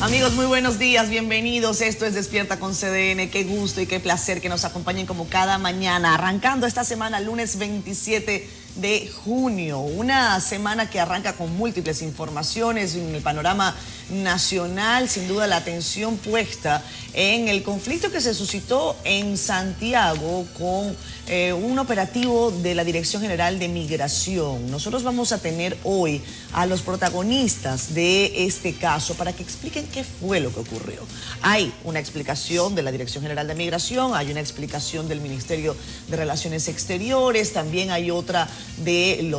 Amigos, muy buenos días, bienvenidos. Esto es Despierta con CDN. Qué gusto y qué placer que nos acompañen como cada mañana. Arrancando esta semana, lunes 27 de junio. Una semana que arranca con múltiples informaciones en el panorama nacional. Sin duda la atención puesta en el conflicto que se suscitó en Santiago con un operativo de la Dirección General de Migración. Nosotros vamos a tener hoy a los protagonistas de este caso para que expliquen qué fue lo que ocurrió. Hay una explicación de la Dirección General de Migración, hay una explicación del Ministerio de Relaciones Exteriores, también hay otra de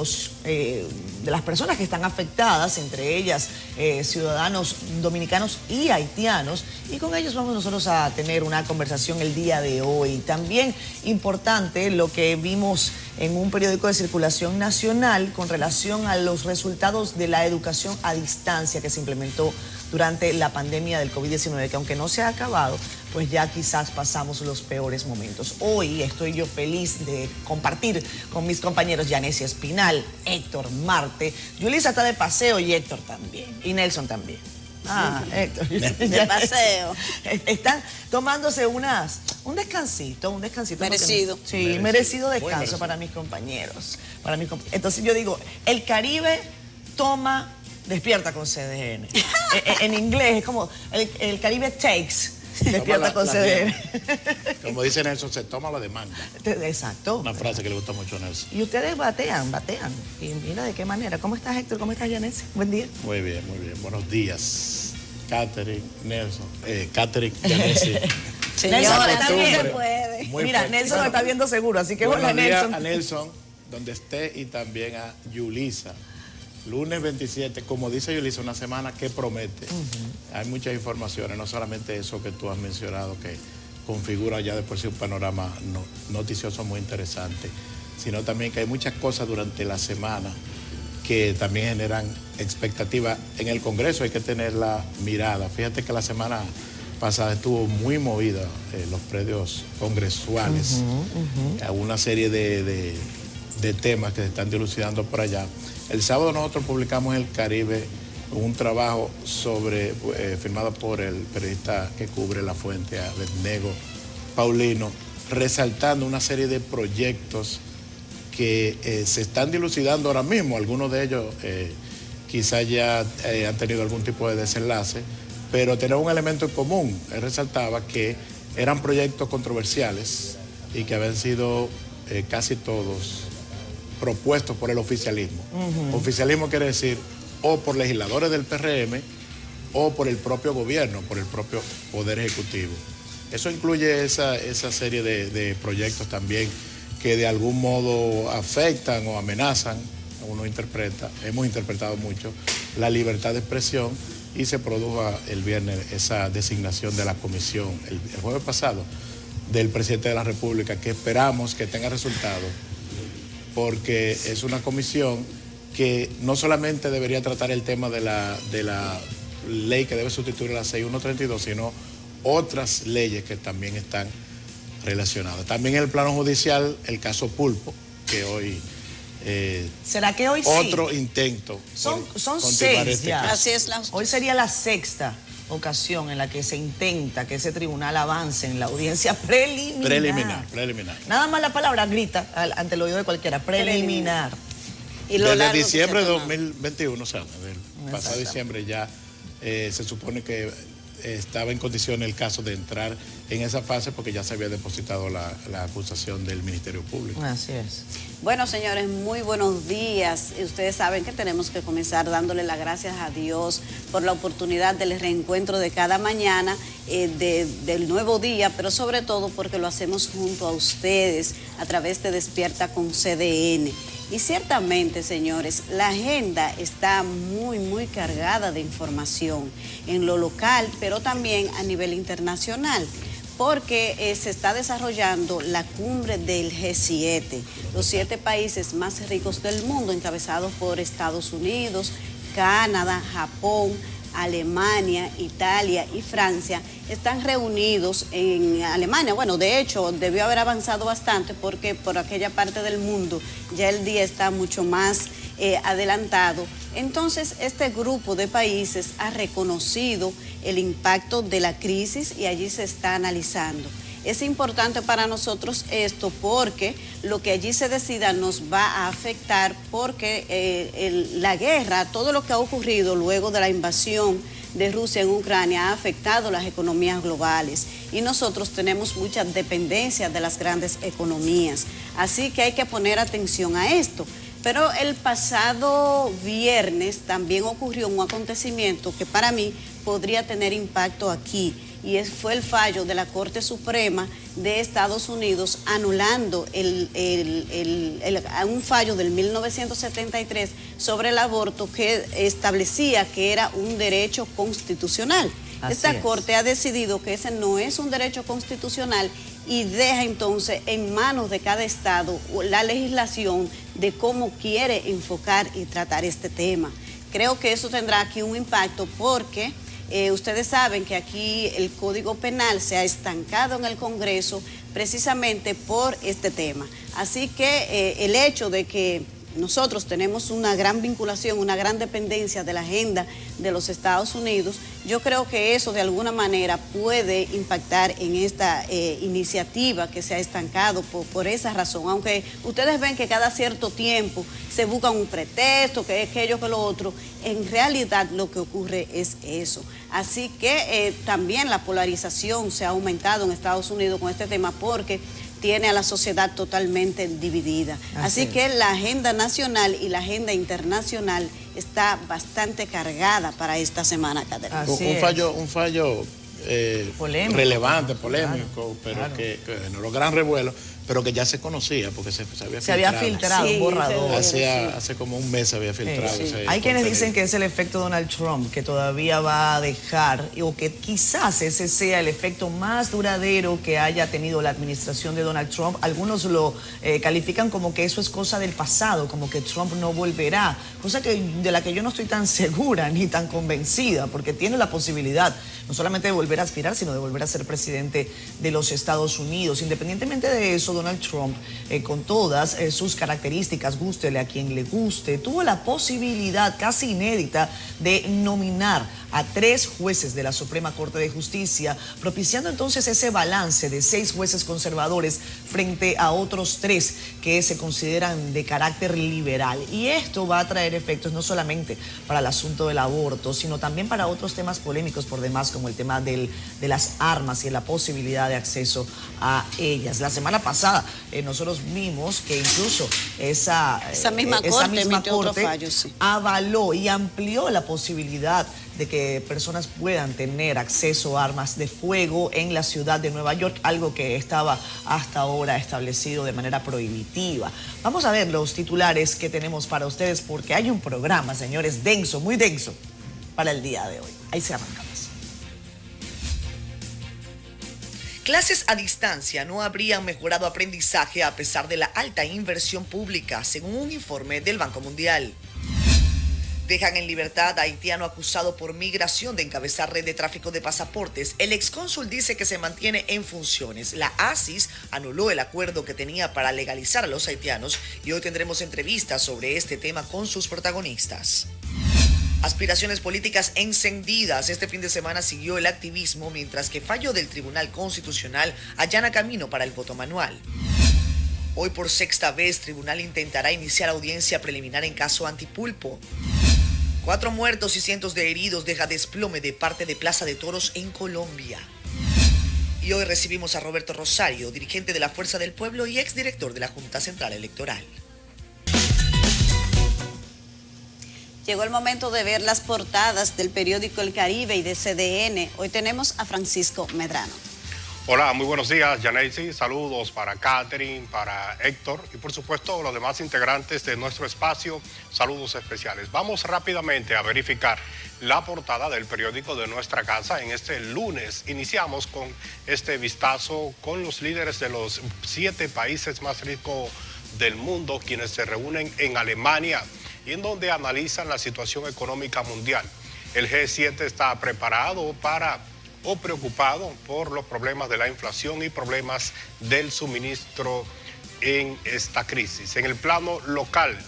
las personas que están afectadas, entre ellas ciudadanos dominicanos y haitianos, y con ellos vamos nosotros a tener una conversación el día de hoy. También importante lo que vimos en un periódico de circulación nacional con relación a los resultados de la educación a distancia que se implementó durante la pandemia del COVID-19, que aunque no se ha acabado, pues ya quizás pasamos los peores momentos. Hoy estoy yo feliz de compartir con mis compañeros Yanesia Espinal, Héctor Marte, Yulisa está de paseo y Héctor también, y Nelson también. Héctor. De paseo. Están tomándose un descansito. Merecido. Sí, merecido descanso para mis compañeros. Entonces yo digo, el Caribe toma, despierta con CDN. En inglés es como, el Caribe takes. Despierta con CDN. Como dice Nelson, se toma la demanda. Exacto. Una frase que le gusta mucho a Nelson. Y ustedes batean. Y mira de qué manera. ¿Cómo estás, Héctor? ¿Cómo estás, Yanesia? Buen día. Muy bien, muy bien. Buenos días. Catherine, Nelson. Catherine, Yanesia. Señora, también se puede. Mira, Nelson lo está viendo seguro, así que hola, Buenos días Nelson. a Nelson, donde esté, y también a Yulisa. Lunes 27, como dice Yulisa, una semana que promete. Hay muchas informaciones, no solamente eso que tú has mencionado, que configura ya de por sí un panorama noticioso muy interesante, sino también que hay muchas cosas durante la semana que también generan expectativas. En el Congreso hay que tener la mirada. Fíjate que la semana pasada estuvo muy movida los predios congresuales, una serie de temas que se están dilucidando por allá. El sábado nosotros publicamos en El Caribe un trabajo firmado por el periodista que cubre La Fuente, Abednego Paulino, resaltando una serie de proyectos que se están dilucidando ahora mismo. Algunos de ellos quizás ya han tenido algún tipo de desenlace, pero tener un elemento en común. Él resaltaba que eran proyectos controversiales y que habían sido casi todos propuestos por el oficialismo. Oficialismo quiere decir o por legisladores del PRM o por el propio gobierno, por el propio Poder Ejecutivo. Eso incluye esa serie de proyectos también que de algún modo afectan o amenazan, hemos interpretado mucho, la libertad de expresión, y se produjo el viernes esa designación de la comisión, el jueves pasado, del presidente de la República, que esperamos que tenga resultado, porque es una comisión que no solamente debería tratar el tema de la ley que debe sustituir la 6132, sino otras leyes que también están relacionadas. También en el plano judicial, el caso Pulpo, que hoy ¿será que hoy otro sí? intento Son continuar 6 ya. caso. Así es Hoy sería la sexta ocasión en la que se intenta que ese tribunal avance en la audiencia preliminar. Preliminar. Nada más la palabra grita ante el oído de cualquiera, preliminar. Y lo Desde largo que diciembre de se ha tomado. 2021, o sea, del pasado diciembre ya se supone que estaba en condiciones el caso de entrar en esa fase, porque ya se había depositado la acusación del Ministerio Público. Así es. Bueno, señores, muy buenos días. Ustedes saben que tenemos que comenzar dándole las gracias a Dios por la oportunidad del reencuentro de cada mañana, del nuevo día, pero sobre todo porque lo hacemos junto a ustedes a través de Despierta con CDN. Y ciertamente, señores, la agenda está muy cargada de información en lo local, pero también a nivel internacional, porque se está desarrollando la cumbre del G7, los 7 países más ricos del mundo, encabezados por Estados Unidos, Canadá, Japón, Alemania, Italia y Francia, están reunidos en Alemania. Bueno, de hecho, debió haber avanzado bastante porque por aquella parte del mundo ya el día está mucho más adelantado. Entonces, este grupo de países ha reconocido el impacto de la crisis y allí se está analizando. Es importante para nosotros esto porque lo que allí se decida nos va a afectar porque la guerra, todo lo que ha ocurrido luego de la invasión de Rusia en Ucrania ha afectado las economías globales y nosotros tenemos mucha dependencia de las grandes economías. Así que hay que poner atención a esto. Pero el pasado viernes también ocurrió un acontecimiento que para mí podría tener impacto aquí y fue el fallo de la Corte Suprema de Estados Unidos anulando un fallo del 1973 sobre el aborto que establecía que era un derecho constitucional. Esta Corte ha decidido que ese no es un derecho constitucional y deja entonces en manos de cada estado la legislación de cómo quiere enfocar y tratar este tema. Creo que eso tendrá aquí un impacto porque ustedes saben que aquí el Código Penal se ha estancado en el Congreso precisamente por este tema. Así que el hecho de que nosotros tenemos una gran vinculación, una gran dependencia de la agenda de los Estados Unidos, yo creo que eso de alguna manera puede impactar en esta iniciativa que se ha estancado por esa razón. Aunque ustedes ven que cada cierto tiempo se busca un pretexto, que es aquello, que lo otro, en realidad lo que ocurre es eso. Así que también la polarización se ha aumentado en Estados Unidos con este tema porque tiene a la sociedad totalmente dividida. Así que la agenda nacional y la agenda internacional está bastante cargada para esta semana, Catherine. Un fallo polémico, relevante, polémico, claro, pero claro, que generó gran revuelo, pero que ya se conocía porque se había filtrado. Un borrador. Hace como un mes se había filtrado. Sí. Hay quienes dicen que es el efecto Donald Trump, que todavía va a dejar, o que quizás ese sea el efecto más duradero que haya tenido la administración de Donald Trump. Algunos lo califican como que eso es cosa del pasado, como que Trump no volverá, cosa de la que yo no estoy tan segura ni tan convencida, porque tiene la posibilidad no solamente de volver a aspirar, sino de volver a ser presidente de los Estados Unidos. Independientemente de eso, Donald Trump, con todas sus características, gústele a quien le guste, tuvo la posibilidad casi inédita de nominar a 3 jueces de la Suprema Corte de Justicia, propiciando entonces ese balance de 6 jueces conservadores frente a otros 3 que se consideran de carácter liberal. Y esto va a traer efectos no solamente para el asunto del aborto, sino también para otros temas polémicos por demás, como el tema de las armas y la posibilidad de acceso a ellas. La semana pasada nosotros vimos que incluso esa misma corte avaló y amplió la posibilidad de que personas puedan tener acceso a armas de fuego en la ciudad de Nueva York, algo que estaba hasta ahora establecido de manera prohibitiva. Vamos a ver los titulares que tenemos para ustedes, porque hay un programa, señores, denso, muy denso, para el día de hoy. Ahí se arrancamos. Clases a distancia no habrían mejorado aprendizaje a pesar de la alta inversión pública, según un informe del Banco Mundial. Dejan en libertad a haitiano acusado por migración de encabezar red de tráfico de pasaportes. El excónsul dice que se mantiene en funciones. La ASIS anuló el acuerdo que tenía para legalizar a los haitianos y hoy tendremos entrevistas sobre este tema con sus protagonistas. Aspiraciones políticas encendidas. Este fin de semana siguió el activismo, mientras que fallo del Tribunal Constitucional allana camino para el voto manual. Hoy por 6ª vez, tribunal intentará iniciar audiencia preliminar en caso Antipulpo. 4 muertos y cientos de heridos deja desplome de parte de Plaza de Toros en Colombia. Y hoy recibimos a Roberto Rosario, dirigente de la Fuerza del Pueblo y exdirector de la Junta Central Electoral. Llegó el momento de ver las portadas del periódico El Caribe y de CDN. Hoy tenemos a Francisco Medrano. Hola, muy buenos días, Yaneisi. Saludos para Catherine, para Héctor y por supuesto los demás integrantes de nuestro espacio. Saludos especiales. Vamos rápidamente a verificar la portada del periódico de nuestra casa en este lunes. Iniciamos con este vistazo con los líderes de los 7 países más ricos del mundo, quienes se reúnen en Alemania y en donde analizan la situación económica mundial. El G7 está preparado o preocupado por los problemas de la inflación y problemas del suministro en esta crisis. En el plano local,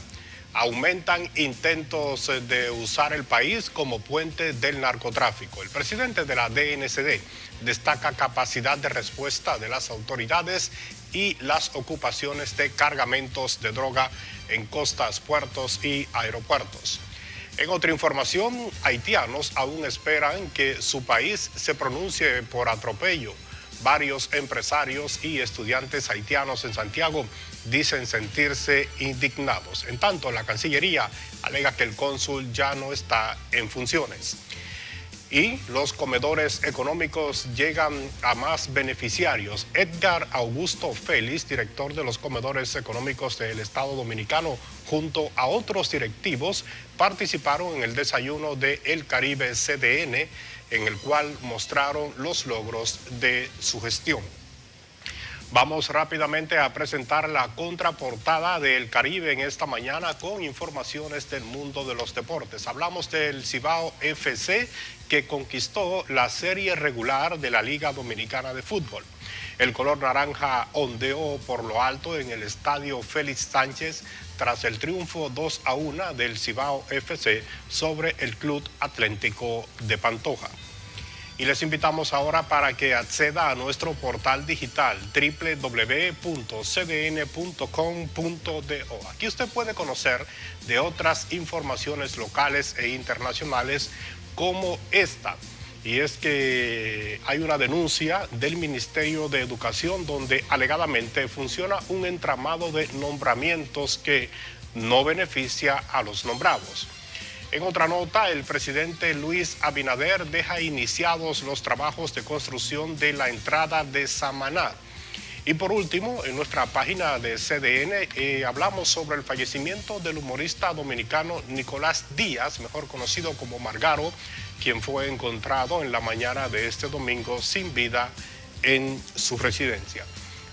Aumentan intentos de usar el país como puente del narcotráfico. El presidente de la DNCD destaca capacidad de respuesta de las autoridades y las ocupaciones de cargamentos de droga en costas, puertos y aeropuertos. En otra información, haitianos aún esperan que su país se pronuncie por atropello. Varios empresarios y estudiantes haitianos en Santiago dicen sentirse indignados. En tanto, la Cancillería alega que el cónsul ya no está en funciones. Y los comedores económicos llegan a más beneficiarios. Edgar Augusto Félix, director de los comedores económicos del Estado Dominicano, junto a otros directivos, participaron en el desayuno de El Caribe CDN, en el cual mostraron los logros de su gestión. Vamos rápidamente a presentar la contraportada del Caribe en esta mañana con informaciones del mundo de los deportes. Hablamos del Cibao FC, que conquistó la serie regular de la Liga Dominicana de Fútbol. El color naranja ondeó por lo alto en el estadio Félix Sánchez tras el triunfo 2-1 del Cibao FC sobre el Club Atlético de Pantoja. Y les invitamos ahora para que acceda a nuestro portal digital www.cdn.com.do. Aquí usted puede conocer de otras informaciones locales e internacionales como esta. Y es que hay una denuncia del Ministerio de Educación donde alegadamente funciona un entramado de nombramientos que no beneficia a los nombrados. En otra nota, el presidente Luis Abinader deja iniciados los trabajos de construcción de la entrada de Samaná. Y por último, en nuestra página de CDN hablamos sobre el fallecimiento del humorista dominicano Nicolás Díaz, mejor conocido como Margaro, quien fue encontrado en la mañana de este domingo sin vida en su residencia.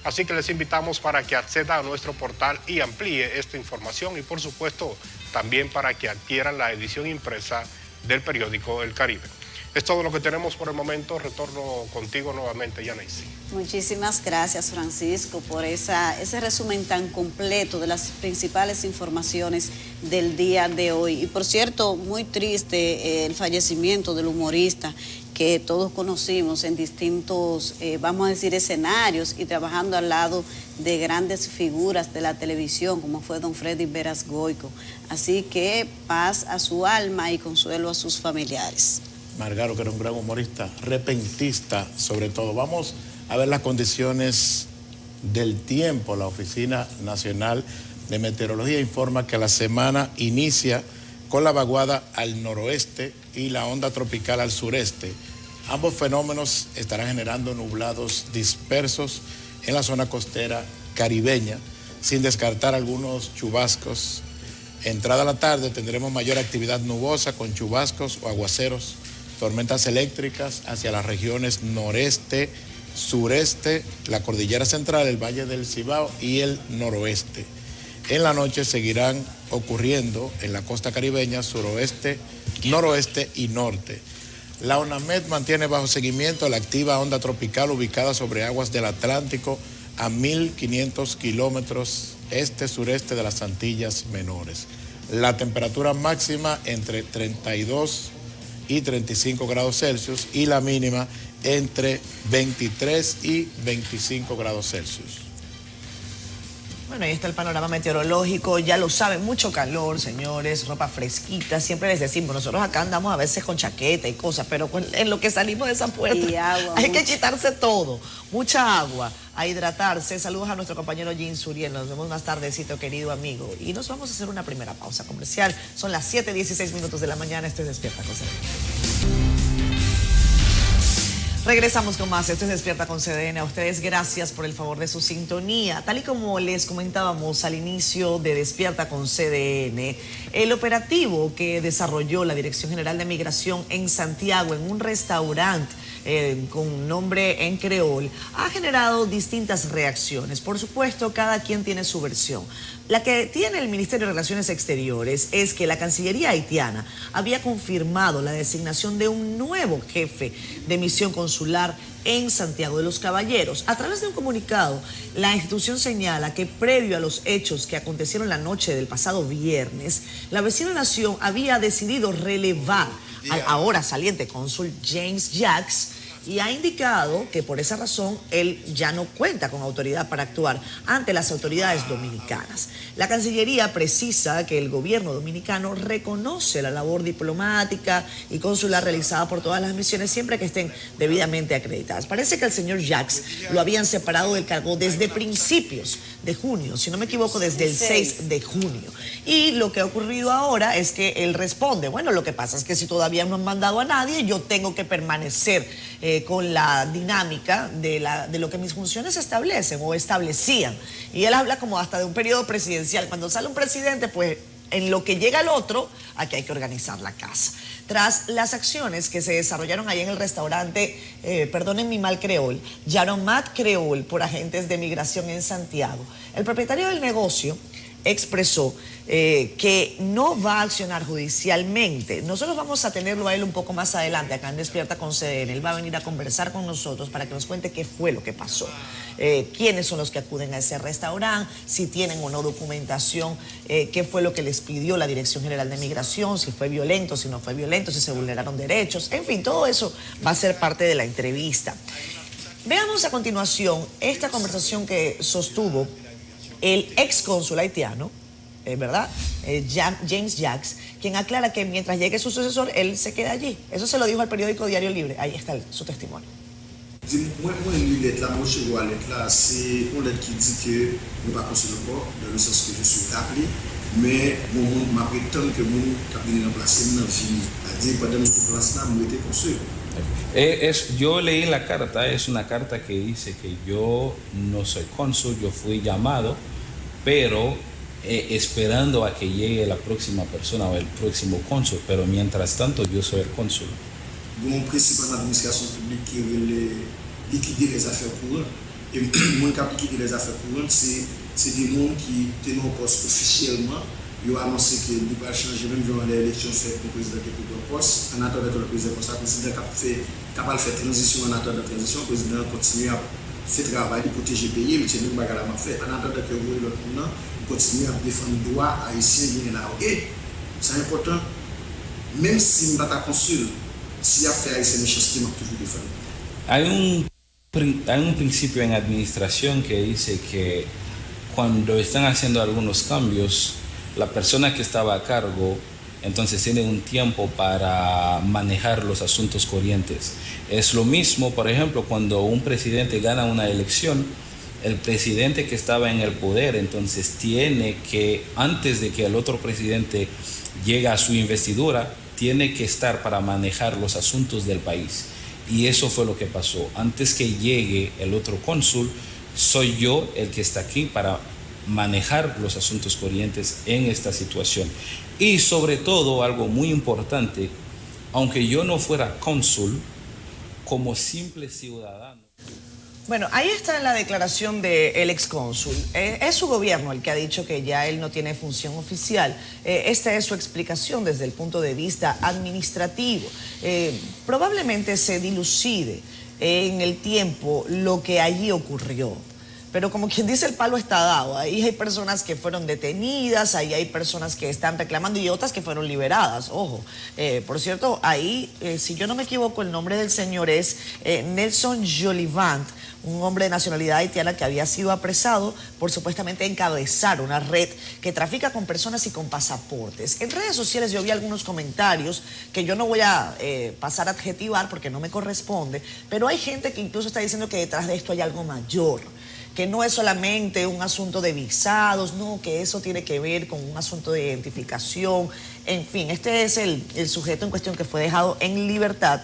Así que les invitamos para que acceda a nuestro portal y amplíe esta información y por supuesto también para que adquieran la edición impresa del periódico El Caribe. Es todo lo que tenemos por el momento. Retorno contigo nuevamente, Yanesi. Muchísimas gracias, Francisco, por ese resumen tan completo de las principales informaciones del día de hoy. Y por cierto, muy triste el fallecimiento del humorista que todos conocimos en distintos, vamos a decir, escenarios y trabajando al lado de grandes figuras de la televisión, como fue don Freddy Veras Goico. Así que paz a su alma y consuelo a sus familiares. Margaro, que era un gran humorista, repentista sobre todo. Vamos a ver las condiciones del tiempo. La Oficina Nacional de Meteorología informa que la semana inicia con la vaguada al noroeste y la onda tropical al sureste. Ambos fenómenos estarán generando nublados dispersos en la zona costera caribeña, sin descartar algunos chubascos. Entrada la tarde tendremos mayor actividad nubosa con chubascos o aguaceros, tormentas eléctricas hacia las regiones noreste, sureste, la cordillera central, el Valle del Cibao y el noroeste. En la noche seguirán ocurriendo en la costa caribeña, suroeste, noroeste y norte. La ONAMED mantiene bajo seguimiento la activa onda tropical ubicada sobre aguas del Atlántico a 1.500 kilómetros este-sureste de las Antillas Menores. La temperatura máxima entre 32 y 35 grados Celsius y la mínima entre 23 y 25 grados Celsius. Bueno, ahí está el panorama meteorológico, ya lo saben, mucho calor, señores, ropa fresquita, siempre les decimos, nosotros acá andamos a veces con chaqueta y cosas, pero en lo que salimos de esa puerta hay que quitarse todo, mucha agua, a hidratarse. Saludos a nuestro compañero Jim Suriel, nos vemos más tardecito, querido amigo, y nos vamos a hacer una primera pausa comercial. Son las 7:16 de la mañana, esto es Despierta con CDN. Regresamos con más, esto es Despierta con CDN. A ustedes gracias por el favor de su sintonía. Tal y como les comentábamos al inicio de Despierta con CDN, el operativo que desarrolló la Dirección General de Migración en Santiago, en un restaurante, con nombre en creol, ha generado distintas reacciones. Por supuesto, cada quien tiene su versión. La que tiene el Ministerio de Relaciones Exteriores es que la Cancillería haitiana había confirmado la designación de un nuevo jefe de misión consular en Santiago de los Caballeros. A través de un comunicado, la institución señala que previo a los hechos que acontecieron la noche del pasado viernes, la vecina nación había decidido relevar al ahora saliente cónsul James Jacks y ha indicado que por esa razón él ya no cuenta con autoridad para actuar ante las autoridades dominicanas. La Cancillería precisa que el gobierno dominicano reconoce la labor diplomática y consular realizada por todas las misiones siempre que estén debidamente acreditadas. Parece que el señor Jacks lo habían separado del cargo desde principios de junio, si no me equivoco, desde el 6 de junio. Y lo que ha ocurrido ahora es que él responde, bueno, lo que pasa es que si todavía no han mandado a nadie, yo tengo que permanecer con la dinámica de lo que mis funciones establecen o establecían. Y él habla como hasta de un periodo presidencial. Cuando sale un presidente, pues en lo que llega el otro, aquí hay que organizar la casa. Tras las acciones que se desarrollaron ahí en el restaurante, perdonen mi mal creol, Yaromat Creol, por agentes de migración en Santiago, el propietario del negocio expresó que no va a accionar judicialmente. Nosotros vamos a tenerlo a él un poco más adelante acá en Despierta con CDN. Él va a venir a conversar con nosotros para que nos cuente qué fue lo que pasó, quiénes son los que acuden a ese restaurante, si tienen o no documentación, qué fue lo que les pidió la Dirección General de Migración, si fue violento, si no fue violento, si se vulneraron derechos, en fin, todo eso va a ser parte de la entrevista. Veamos a continuación esta conversación que sostuvo el ex cónsul haitiano, ¿verdad? James Jacks, quien aclara que mientras llegue su sucesor, él se queda allí. Eso se lo dijo al periódico Diario Libre. Ahí está su testimonio. Moi, une lettre là, moi, je vois la lettre là, c'est une lettre qui dit que je ne pas consul encore, dans le sens que je suis appelé, mais bon, m'a prétend que mon cabinet remplacé n'a fini. C'est-à-dire, pendant notre place là, moi, j'étais consul. Yo leí la carta, es una carta que dice que yo no soy cónsul, yo fui llamado, pero esperando a que llegue la próxima persona o el próximo cónsul, pero mientras tanto yo soy el cónsul. Bon principe en administration publique qui est liquider les affaires courantes. Et mon qui liquide les affaires courantes, c'est des gens qui tenaient au poste officiellement. Ils ont annoncé qu'ils ne vont pas changer, même durant l'élection faite pour le président qui est au poste. En attendant que le président soit président capable de faire transition, en attendant la transition, le président continue à faire travail, de protéger le pays, mais c'est nous qui avons fait. En attendant que l'autre monde continue à défendre le droit haïtien là. Et c'est important, même si nous ne sommes pas consul, si affaire haïtienne est toujours défendre. Hay un principio en administración que dice que cuando están haciendo algunos cambios, la persona que estaba a cargo entonces tiene un tiempo para manejar los asuntos corrientes. Es lo mismo, por ejemplo, cuando un presidente gana una elección, el presidente que estaba en el poder entonces tiene que, antes de que el otro presidente llegue a su investidura, tiene que estar para manejar los asuntos del país. Y eso fue lo que pasó. Antes que llegue el otro cónsul, soy yo el que está aquí para manejar los asuntos corrientes en esta situación. Y sobre todo, algo muy importante, aunque yo no fuera cónsul, como simple ciudadano. Bueno, ahí está la declaración del excónsul. Es su gobierno el que ha dicho que ya él no tiene función oficial. Esta es su explicación desde el punto de vista administrativo. Probablemente se dilucide en el tiempo lo que allí ocurrió. Pero como quien dice, el palo está dado. Ahí hay personas que fueron detenidas, ahí hay personas que están reclamando y otras que fueron liberadas. Ojo, por cierto, ahí, si yo no me equivoco, el nombre del señor es Nelson Jolivant, un hombre de nacionalidad haitiana que había sido apresado por supuestamente encabezar una red que trafica con personas y con pasaportes. En redes sociales yo vi algunos comentarios que yo no voy a pasar a adjetivar porque no me corresponde, pero hay gente que incluso está diciendo que detrás de esto hay algo mayor, que no es solamente un asunto de visados, no, que eso tiene que ver con un asunto de identificación. En fin, este es el sujeto en cuestión que fue dejado en libertad.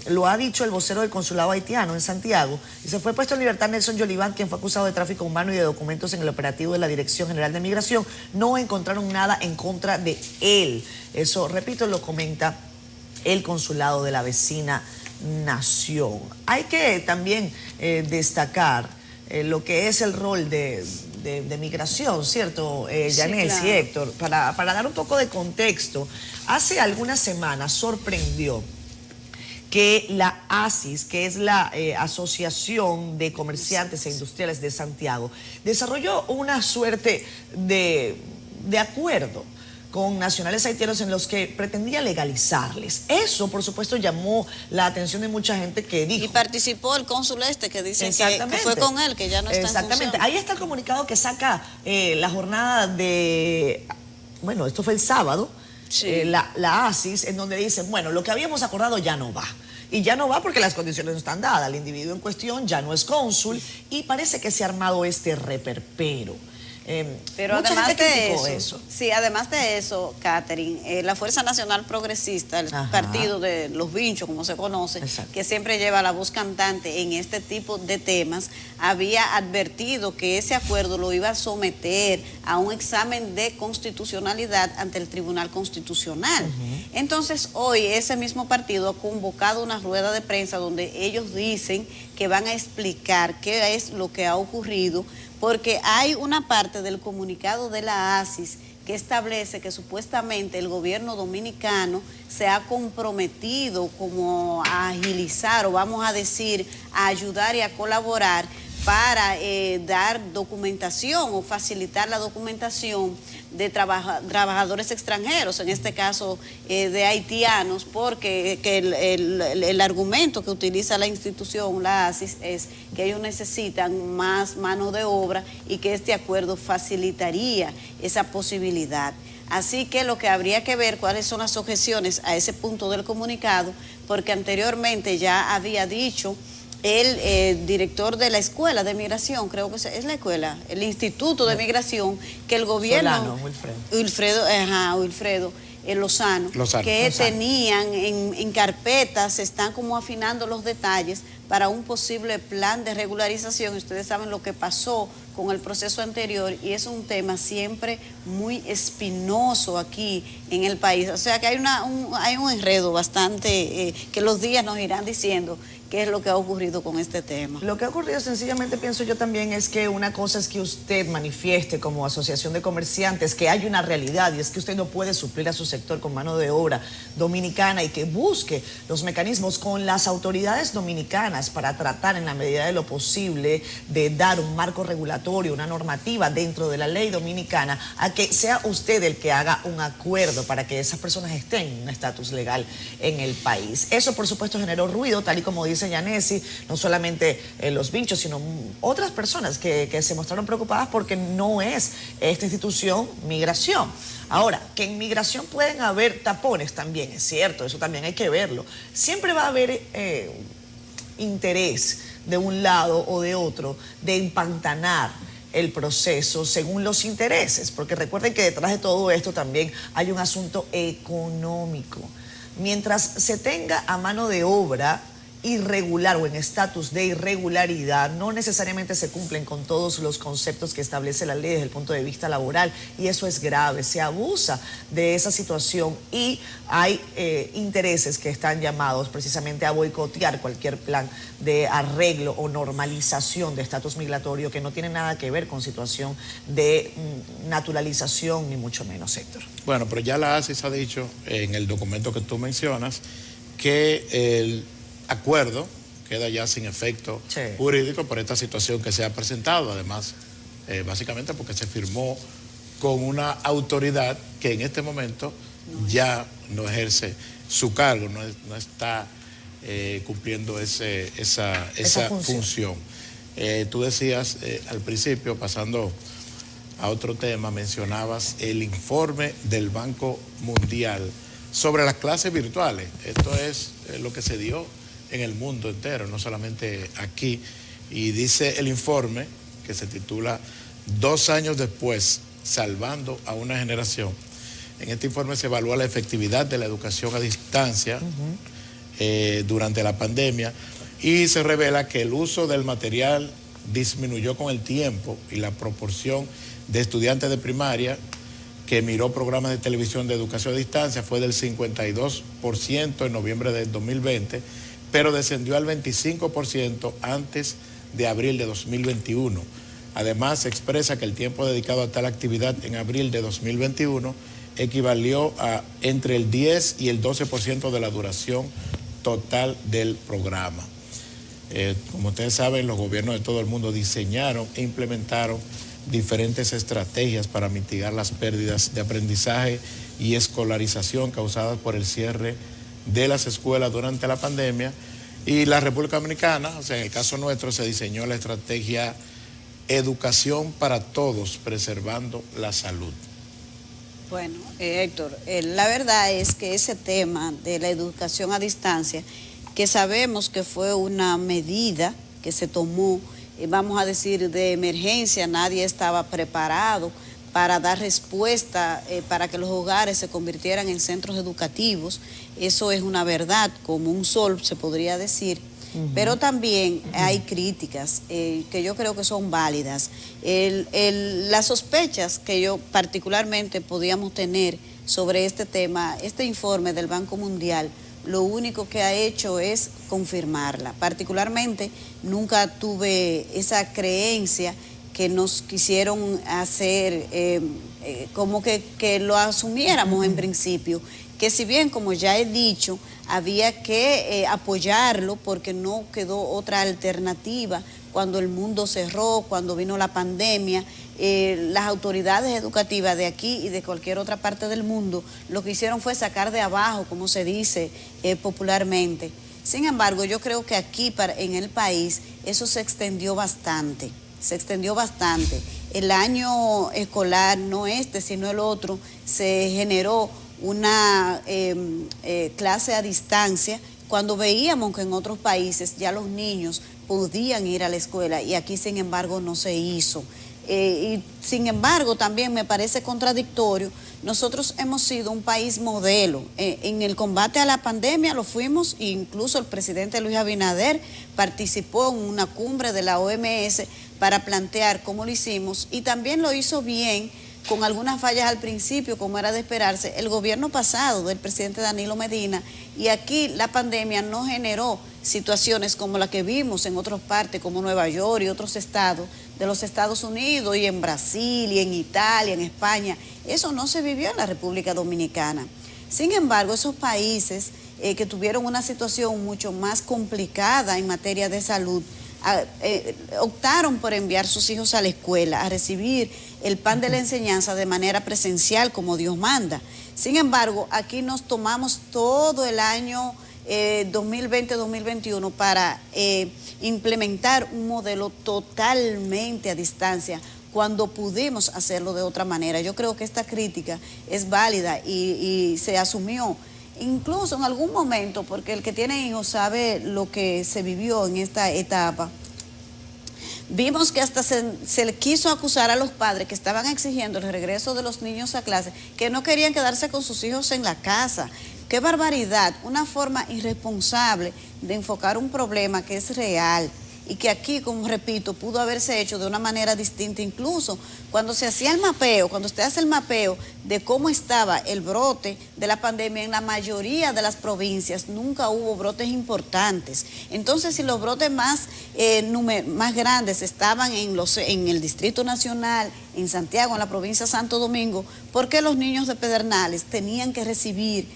Lo ha dicho el vocero del consulado haitiano en Santiago, y se fue puesto en libertad Nelson Jolivant, quien fue acusado de tráfico humano y de documentos en el operativo de la Dirección General de Migración. No encontraron nada en contra de él. Eso, repito, lo comenta el consulado de la vecina nación. Hay que también destacar lo que es el rol de migración, ¿cierto, Yanesi, claro. y Héctor? Para dar un poco de contexto, hace algunas semanas sorprendió que la ASIS, que es la Asociación de Comerciantes e Industriales de Santiago, desarrolló una suerte de acuerdo con nacionales haitianos en los que pretendía legalizarles. Eso, por supuesto, llamó la atención de mucha gente que dijo... Y participó el cónsul que dice que fue con él, que ya no está en función. Ahí está el comunicado que saca la jornada de... Bueno, esto fue el sábado, sí. La ASIS, en donde dicen, bueno, lo que habíamos acordado ya no va. Y ya no va porque las condiciones no están dadas. El individuo en cuestión ya no es cónsul y parece que se ha armado este reperpero. Pero además de eso, sí, además de eso, Catherine, la Fuerza Nacional Progresista, el partido de los Vinchos, como se conoce, exacto, que siempre lleva la voz cantante en este tipo de temas, había advertido que ese acuerdo lo iba a someter a un examen de constitucionalidad ante el Tribunal Constitucional. Entonces, hoy ese mismo partido ha convocado una rueda de prensa donde ellos dicen que van a explicar qué es lo que ha ocurrido, porque hay una parte del comunicado de la ASIS que establece que supuestamente el gobierno dominicano se ha comprometido como a agilizar, o vamos a decir, a ayudar y a colaborar para dar documentación o facilitar la documentación de trabajadores extranjeros, en este caso de haitianos, porque el argumento que utiliza la institución, la ASIS, es que ellos necesitan más mano de obra y que este acuerdo facilitaría esa posibilidad. Así que lo que habría que ver cuáles son las objeciones a ese punto del comunicado, porque anteriormente ya había dicho el director de la Escuela de Migración, creo que es la escuela, el Instituto de Migración, que el gobierno... Wilfredo Lozano, que tenían en carpetas, se están como afinando los detalles para un posible plan de regularización. Ustedes saben lo que pasó con el proceso anterior y es un tema siempre muy espinoso aquí en el país. O sea que hay un enredo bastante que los días nos irán diciendo qué es lo que ha ocurrido con este tema. Lo que ha ocurrido, sencillamente, pienso yo también, es que una cosa es que usted manifieste como asociación de comerciantes que hay una realidad y es que usted no puede suplir a su sector con mano de obra dominicana y que busque los mecanismos con las autoridades dominicanas para tratar en la medida de lo posible de dar un marco regulatorio, una normativa dentro de la ley dominicana, a que sea usted el que haga un acuerdo para que esas personas estén en un estatus legal en el país. Eso, por supuesto, generó ruido, tal y como dice Yanesi, no solamente los Vinchos, sino otras personas que se mostraron preocupadas porque no es esta institución migración. Ahora, que en migración pueden haber tapones también, es cierto, eso también hay que verlo. Siempre va a haber interés de un lado o de otro de empantanar el proceso según los intereses, porque recuerden que detrás de todo esto también hay un asunto económico. Mientras se tenga a mano de obra irregular o en estatus de irregularidad, no necesariamente se cumplen con todos los conceptos que establece la ley desde el punto de vista laboral, y eso es grave. Se abusa de esa situación y hay intereses que están llamados precisamente a boicotear cualquier plan de arreglo o normalización de estatus migratorio que no tiene nada que ver con situación de naturalización, ni mucho menos, Héctor. Bueno, pero ya la ASIS ha dicho en el documento que tú mencionas que el acuerdo queda ya sin efecto jurídico por esta situación que se ha presentado, además, básicamente porque se firmó con una autoridad que en este momento ya no ejerce su cargo, no está cumpliendo esa función. Tú decías al principio, pasando a otro tema, mencionabas el informe del Banco Mundial sobre las clases virtuales. Esto es lo que se dio en el mundo entero, no solamente aquí. Y dice el informe, que se titula 2 años después, salvando a una generación. En este informe se evalúa la efectividad de la educación a distancia durante la pandemia y se revela que el uso del material disminuyó con el tiempo y la proporción de estudiantes de primaria que miró programas de televisión de educación a distancia fue del 52% en noviembre del 2020, pero descendió al 25% antes de abril de 2021. Además, se expresa que el tiempo dedicado a tal actividad en abril de 2021 equivalió a entre el 10 y el 12% de la duración total del programa. Como ustedes saben, los gobiernos de todo el mundo diseñaron e implementaron diferentes estrategias para mitigar las pérdidas de aprendizaje y escolarización causadas por el cierre de las escuelas durante la pandemia. Y la República Dominicana, o sea, en el caso nuestro, se diseñó la estrategia Educación para Todos, preservando la salud. Bueno, Héctor, la verdad es que ese tema de la educación a distancia, que sabemos que fue una medida que se tomó, vamos a decir, de emergencia, nadie estaba preparado para dar respuesta, para que los hogares se convirtieran en centros educativos. Eso es una verdad, como un sol, se podría decir. Pero también hay críticas que yo creo que son válidas. Las sospechas que yo particularmente podíamos tener sobre este tema, este informe del Banco Mundial, lo único que ha hecho es confirmarla. Particularmente nunca tuve esa creencia que nos quisieron hacer, como que lo asumiéramos en principio, que si bien, como ya he dicho, había que apoyarlo porque no quedó otra alternativa cuando el mundo cerró, cuando vino la pandemia. Las autoridades educativas de aquí y de cualquier otra parte del mundo lo que hicieron fue sacar de abajo, como se dice popularmente. Sin embargo, yo creo que aquí en el país eso se extendió bastante, El año escolar, no este, sino el otro, se generó una clase a distancia cuando veíamos que en otros países ya los niños podían ir a la escuela y aquí, sin embargo, no se hizo. Y sin embargo, también me parece contradictorio. Nosotros hemos sido un país modelo. En el combate a la pandemia lo fuimos, incluso el presidente Luis Abinader participó en una cumbre de la OMS para plantear cómo lo hicimos y también lo hizo bien, con algunas fallas al principio, como era de esperarse, el gobierno pasado del presidente Danilo Medina, y aquí la pandemia no generó situaciones como la que vimos en otras partes, como Nueva York y otros estados de los Estados Unidos, y en Brasil, y en Italia, en España. Eso no se vivió en la República Dominicana. Sin embargo, esos países que tuvieron una situación mucho más complicada en materia de salud, optaron por enviar sus hijos a la escuela, a recibir el pan de la enseñanza de manera presencial como Dios manda. Sin embargo, aquí nos tomamos todo el año 2020-2021 para implementar un modelo totalmente a distancia cuando pudimos hacerlo de otra manera. Yo creo que esta crítica es válida y se asumió incluso en algún momento, porque el que tiene hijos sabe lo que se vivió en esta etapa. Vimos que hasta se le quiso acusar a los padres que estaban exigiendo el regreso de los niños a clase, que no querían quedarse con sus hijos en la casa. ¡Qué barbaridad! Una forma irresponsable de enfocar un problema que es real y que aquí, como repito, pudo haberse hecho de una manera distinta. Incluso cuando se hacía el mapeo, cuando usted hace el mapeo de cómo estaba el brote de la pandemia en la mayoría de las provincias, nunca hubo brotes importantes. Entonces, si los brotes más grandes estaban en el Distrito Nacional, en Santiago, en la provincia de Santo Domingo, ¿por qué los niños de Pedernales tenían que recibir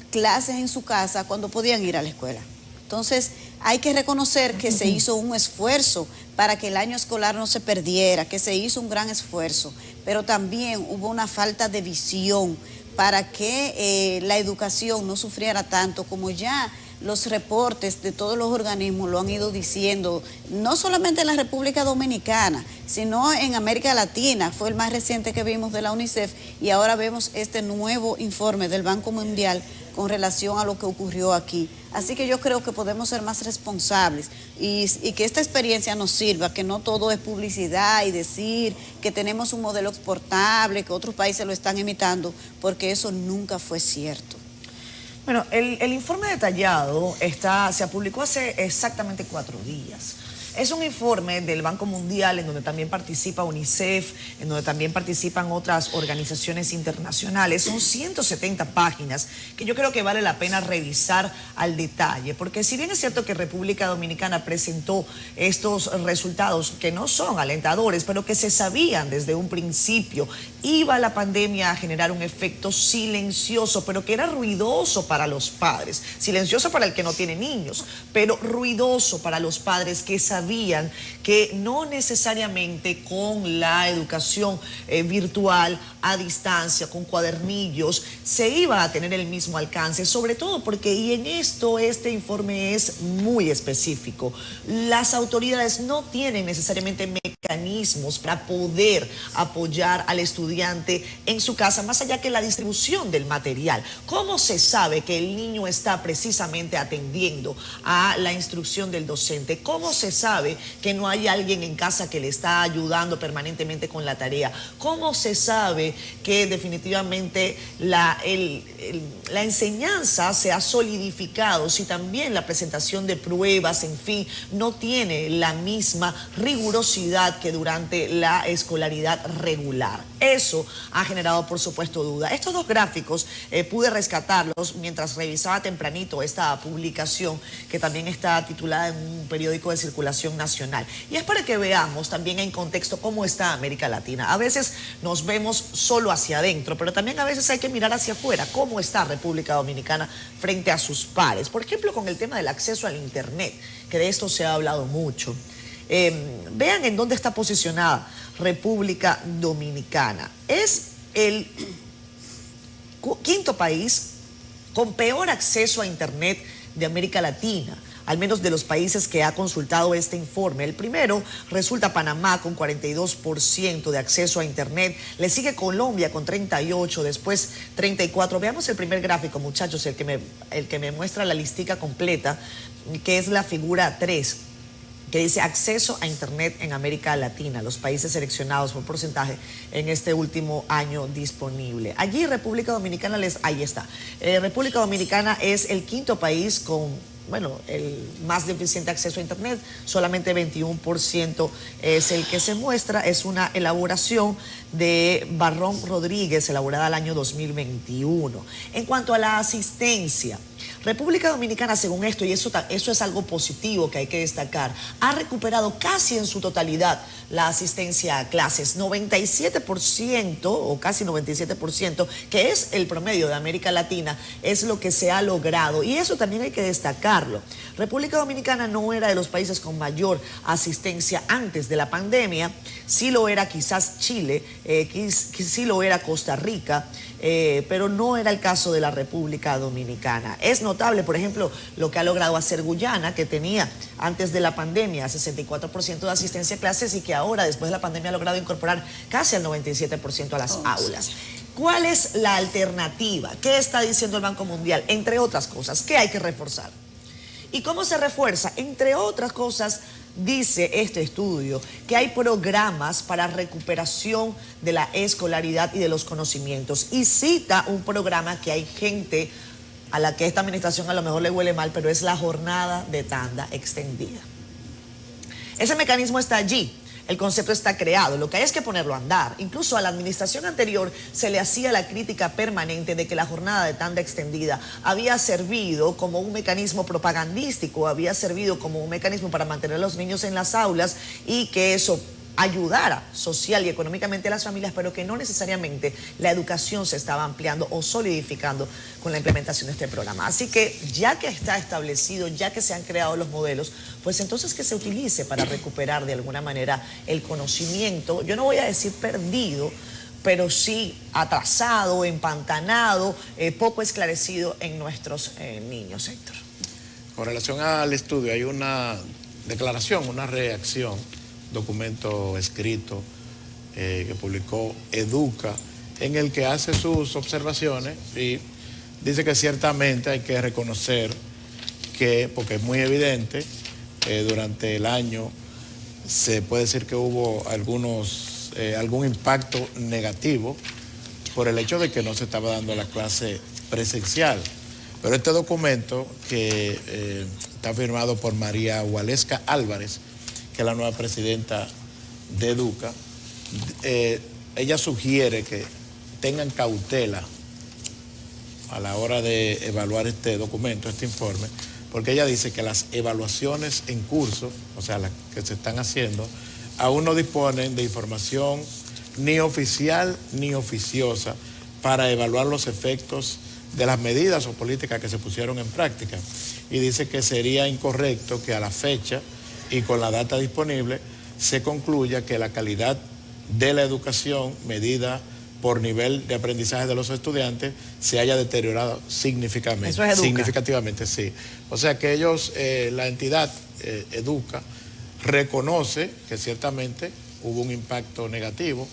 clases en su casa cuando podían ir a la escuela? Entonces, hay que reconocer que se hizo un esfuerzo para que el año escolar no se perdiera, que se hizo un gran esfuerzo, pero también hubo una falta de visión para que la educación no sufriera tanto, como ya los reportes de todos los organismos lo han ido diciendo, no solamente en la República Dominicana, sino en América Latina. Fue el más reciente que vimos de la UNICEF y ahora vemos este nuevo informe del Banco Mundial con relación a lo que ocurrió aquí. Así que yo creo que podemos ser más responsables y que esta experiencia nos sirva, que no todo es publicidad y decir que tenemos un modelo exportable, que otros países lo están imitando, porque eso nunca fue cierto. Bueno, el informe detallado se publicó hace exactamente 4 días. Es un informe del Banco Mundial en donde también participa UNICEF, en donde también participan otras organizaciones internacionales. Son 170 páginas que yo creo que vale la pena revisar al detalle, porque si bien es cierto que República Dominicana presentó estos resultados que no son alentadores, pero que se sabían desde un principio, iba la pandemia a generar un efecto silencioso, pero que era ruidoso para los padres, silencioso para el que no tiene niños, pero ruidoso para los padres que sabían que no necesariamente con la educación virtual a distancia, con cuadernillos, se iba a tener el mismo alcance, sobre todo porque, y en esto este informe es muy específico, las autoridades no tienen necesariamente mecanismos para poder apoyar al estudiante en su casa, más allá que la distribución del material. ¿Cómo se sabe que el niño está precisamente atendiendo a la instrucción del docente? ¿Cómo se sabe que no hay alguien en casa que le está ayudando permanentemente con la tarea? ¿Cómo se sabe que definitivamente la enseñanza se ha solidificado si también la presentación de pruebas, en fin, no tiene la misma rigurosidad que durante la escolaridad regular? Eso ha generado, por supuesto, duda. Estos dos gráficos pude rescatarlos mientras revisaba tempranito esta publicación, que también está titulada en un periódico de circulación nacional. Y es para que veamos también en contexto cómo está América Latina. A veces nos vemos solo hacia adentro, pero también a veces hay que mirar hacia afuera. ¿Cómo está República Dominicana frente a sus pares? Por ejemplo, con el tema del acceso al Internet, que de esto se ha hablado mucho. Vean en dónde está posicionada República Dominicana. Es el quinto país con peor acceso a Internet de América Latina, al menos de los países que ha consultado este informe. El primero resulta Panamá con 42% de acceso a Internet, le sigue Colombia con 38%, después 34%. Veamos el primer gráfico, muchachos, el que me muestra la listica completa, que es la figura 3. Que dice acceso a Internet en América Latina, los países seleccionados por porcentaje en este último año disponible. Allí República Dominicana, ahí está. República Dominicana es el quinto país con, bueno, el más deficiente acceso a Internet, solamente 21% es el que se muestra. Es una elaboración de Barrón Rodríguez, elaborada al año 2021. En cuanto a la asistencia, República Dominicana, según esto, y eso es algo positivo que hay que destacar, ha recuperado casi en su totalidad la asistencia a clases, 97% o casi 97%, que es el promedio de América Latina, es lo que se ha logrado, y eso también hay que destacarlo. República Dominicana no era de los países con mayor asistencia antes de la pandemia, sí lo era quizás Chile, sí lo era Costa Rica, pero no era el caso de la República Dominicana. Es notable, por ejemplo, lo que ha logrado hacer Guyana, que tenía antes de la pandemia 64% de asistencia a clases y que ahora, después de la pandemia, ha logrado incorporar casi al 97% a las aulas. ¿Cuál es la alternativa? ¿Qué está diciendo el Banco Mundial? Entre otras cosas, ¿qué hay que reforzar? ¿Y cómo se refuerza? Entre otras cosas, dice este estudio que hay programas para recuperación de la escolaridad y de los conocimientos. Y cita un programa que hay gente a la que esta administración a lo mejor le huele mal, pero es la jornada de tanda extendida. Ese mecanismo está allí. El concepto está creado, lo que hay es que ponerlo a andar. Incluso a la administración anterior se le hacía la crítica permanente de que la jornada de tanda extendida había servido como un mecanismo propagandístico, había servido como un mecanismo para mantener a los niños en las aulas y que eso ayudara social y económicamente a las familias, pero que no necesariamente la educación se estaba ampliando o solidificando con la implementación de este programa. Así que ya que está establecido, ya que se han creado los modelos, pues entonces que se utilice para recuperar de alguna manera el conocimiento, yo no voy a decir perdido, pero sí atrasado, empantanado, poco esclarecido en nuestros niños, Héctor. Con relación al estudio, hay una declaración, una reacción, documento escrito que publicó Educa, en el que hace sus observaciones y dice que ciertamente hay que reconocer que, porque es muy evidente, durante el año se puede decir que hubo algún impacto negativo por el hecho de que no se estaba dando la clase presencial. Pero este documento, que está firmado por María Waleska Álvarez, que es la nueva presidenta de Educa, ella sugiere que tengan cautela a la hora de evaluar este documento, este informe, porque ella dice que las evaluaciones en curso, o sea, las que se están haciendo, aún no disponen de información ni oficial ni oficiosa para evaluar los efectos de las medidas o políticas que se pusieron en práctica. Y dice que sería incorrecto que a la fecha y con la data disponible se concluya que la calidad de la educación medida por nivel de aprendizaje de los estudiantes se haya deteriorado significativamente. Eso es Educa. Significativamente, sí. O sea que ellos, la entidad Educa, reconoce que ciertamente hubo un impacto negativo,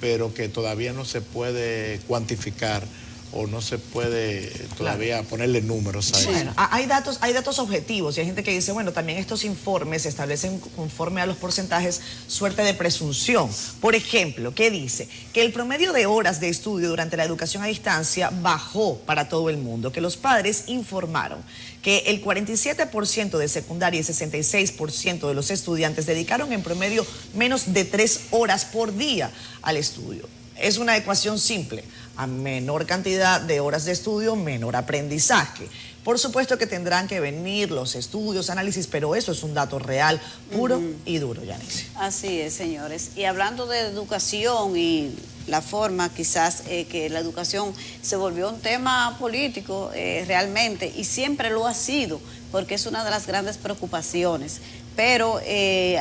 pero que todavía no se puede cuantificar o no se puede todavía ponerle números a eso. Bueno, hay datos objetivos y hay gente que dice, bueno, también estos informes establecen conforme a los porcentajes suerte de presunción. Por ejemplo, ¿qué dice? Que el promedio de horas de estudio durante la educación a distancia bajó para todo el mundo, que los padres informaron que el 47% de secundaria y 66% de los estudiantes dedicaron en promedio menos de 3 horas por día al estudio. Es una ecuación simple. A menor cantidad de horas de estudio, menor aprendizaje. Por supuesto que tendrán que venir los estudios, análisis, pero eso es un dato real, puro y duro, Yanis. Así es, señores. Y hablando de educación y la forma quizás que la educación se volvió un tema político realmente, y siempre lo ha sido, porque es una de las grandes preocupaciones. Pero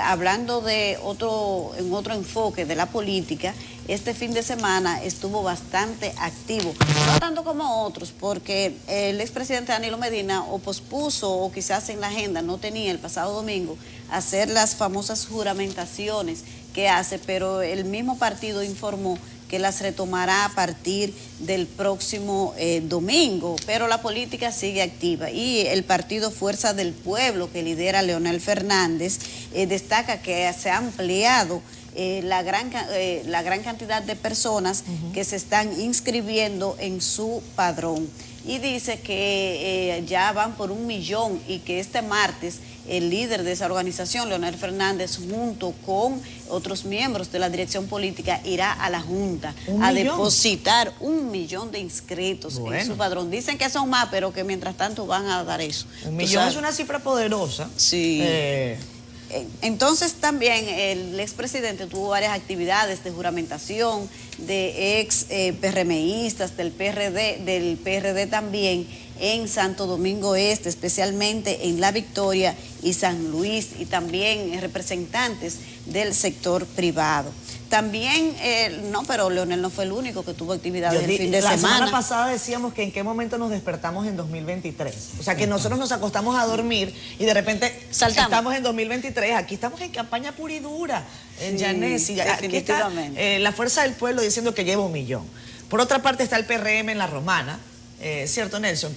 hablando de en otro enfoque de la política, este fin de semana estuvo bastante activo, no tanto como otros, porque el expresidente Danilo Medina o pospuso o quizás en la agenda no tenía el pasado domingo hacer las famosas juramentaciones que hace, pero el mismo partido informó que las retomará a partir del próximo domingo, pero la política sigue activa y el partido Fuerza del Pueblo que lidera Leonel Fernández destaca que se ha ampliado la gran cantidad de personas que se están inscribiendo en su padrón y dice que ya van por 1 millón y que este martes el líder de esa organización, Leonel Fernández, junto con otros miembros de la dirección política, irá a la Junta a depositar 1 millón de inscritos en su padrón. Dicen que son más, pero que mientras tanto van a dar eso. 1 millón es una cifra poderosa. Sí. Entonces también el expresidente tuvo varias actividades de juramentación de ex PRMistas, del PRD también en Santo Domingo Este, especialmente en La Victoria y San Luis, y también representantes del sector privado. También, pero Leonel no fue el único que tuvo actividades el fin de semana. La semana pasada decíamos que en qué momento nos despertamos en 2023. O sea, que nosotros nos acostamos a dormir y de repente estamos en 2023. Aquí estamos en campaña pura y dura, Yanesi. Definitivamente. Aquí está la Fuerza del Pueblo diciendo que lleva 1 millón. Por otra parte está el PRM en La Romana, ¿cierto, Nelson?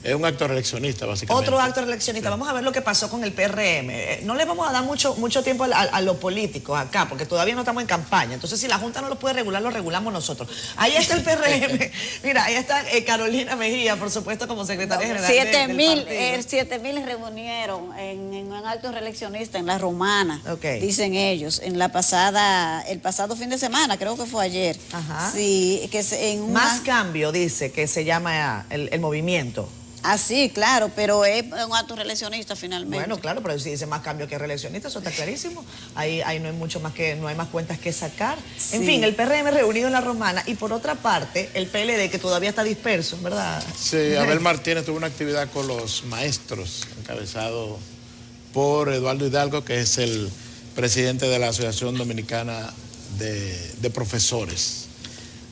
Es un acto reeleccionista, básicamente. Otro acto reeleccionista. Sí. Vamos a ver lo que pasó con el PRM. No le vamos a dar mucho tiempo a los políticos acá, porque todavía no estamos en campaña. Entonces, si la Junta no lo puede regular, lo regulamos nosotros. Ahí está el PRM. Mira, ahí está Carolina Mejía, por supuesto, como secretaria general del partido. 7,000 reunieron en un acto reeleccionista en La Romana, dicen ellos, el pasado fin de semana, creo que fue ayer. Ajá. Sí, que Más Cambio, dice, que se llama el movimiento. Ah, sí, claro, pero es un acto reeleccionista finalmente. Bueno, claro, pero si dice Más Cambio que reeleccionista, eso está clarísimo. Ahí no hay mucho más no hay más cuentas que sacar. Sí. En fin, el PRM reunido en La Romana y por otra parte, el PLD que todavía está disperso, ¿verdad? Sí, Abel Martínez tuvo una actividad con los maestros, encabezado por Eduardo Hidalgo, que es el presidente de la Asociación Dominicana de Profesores.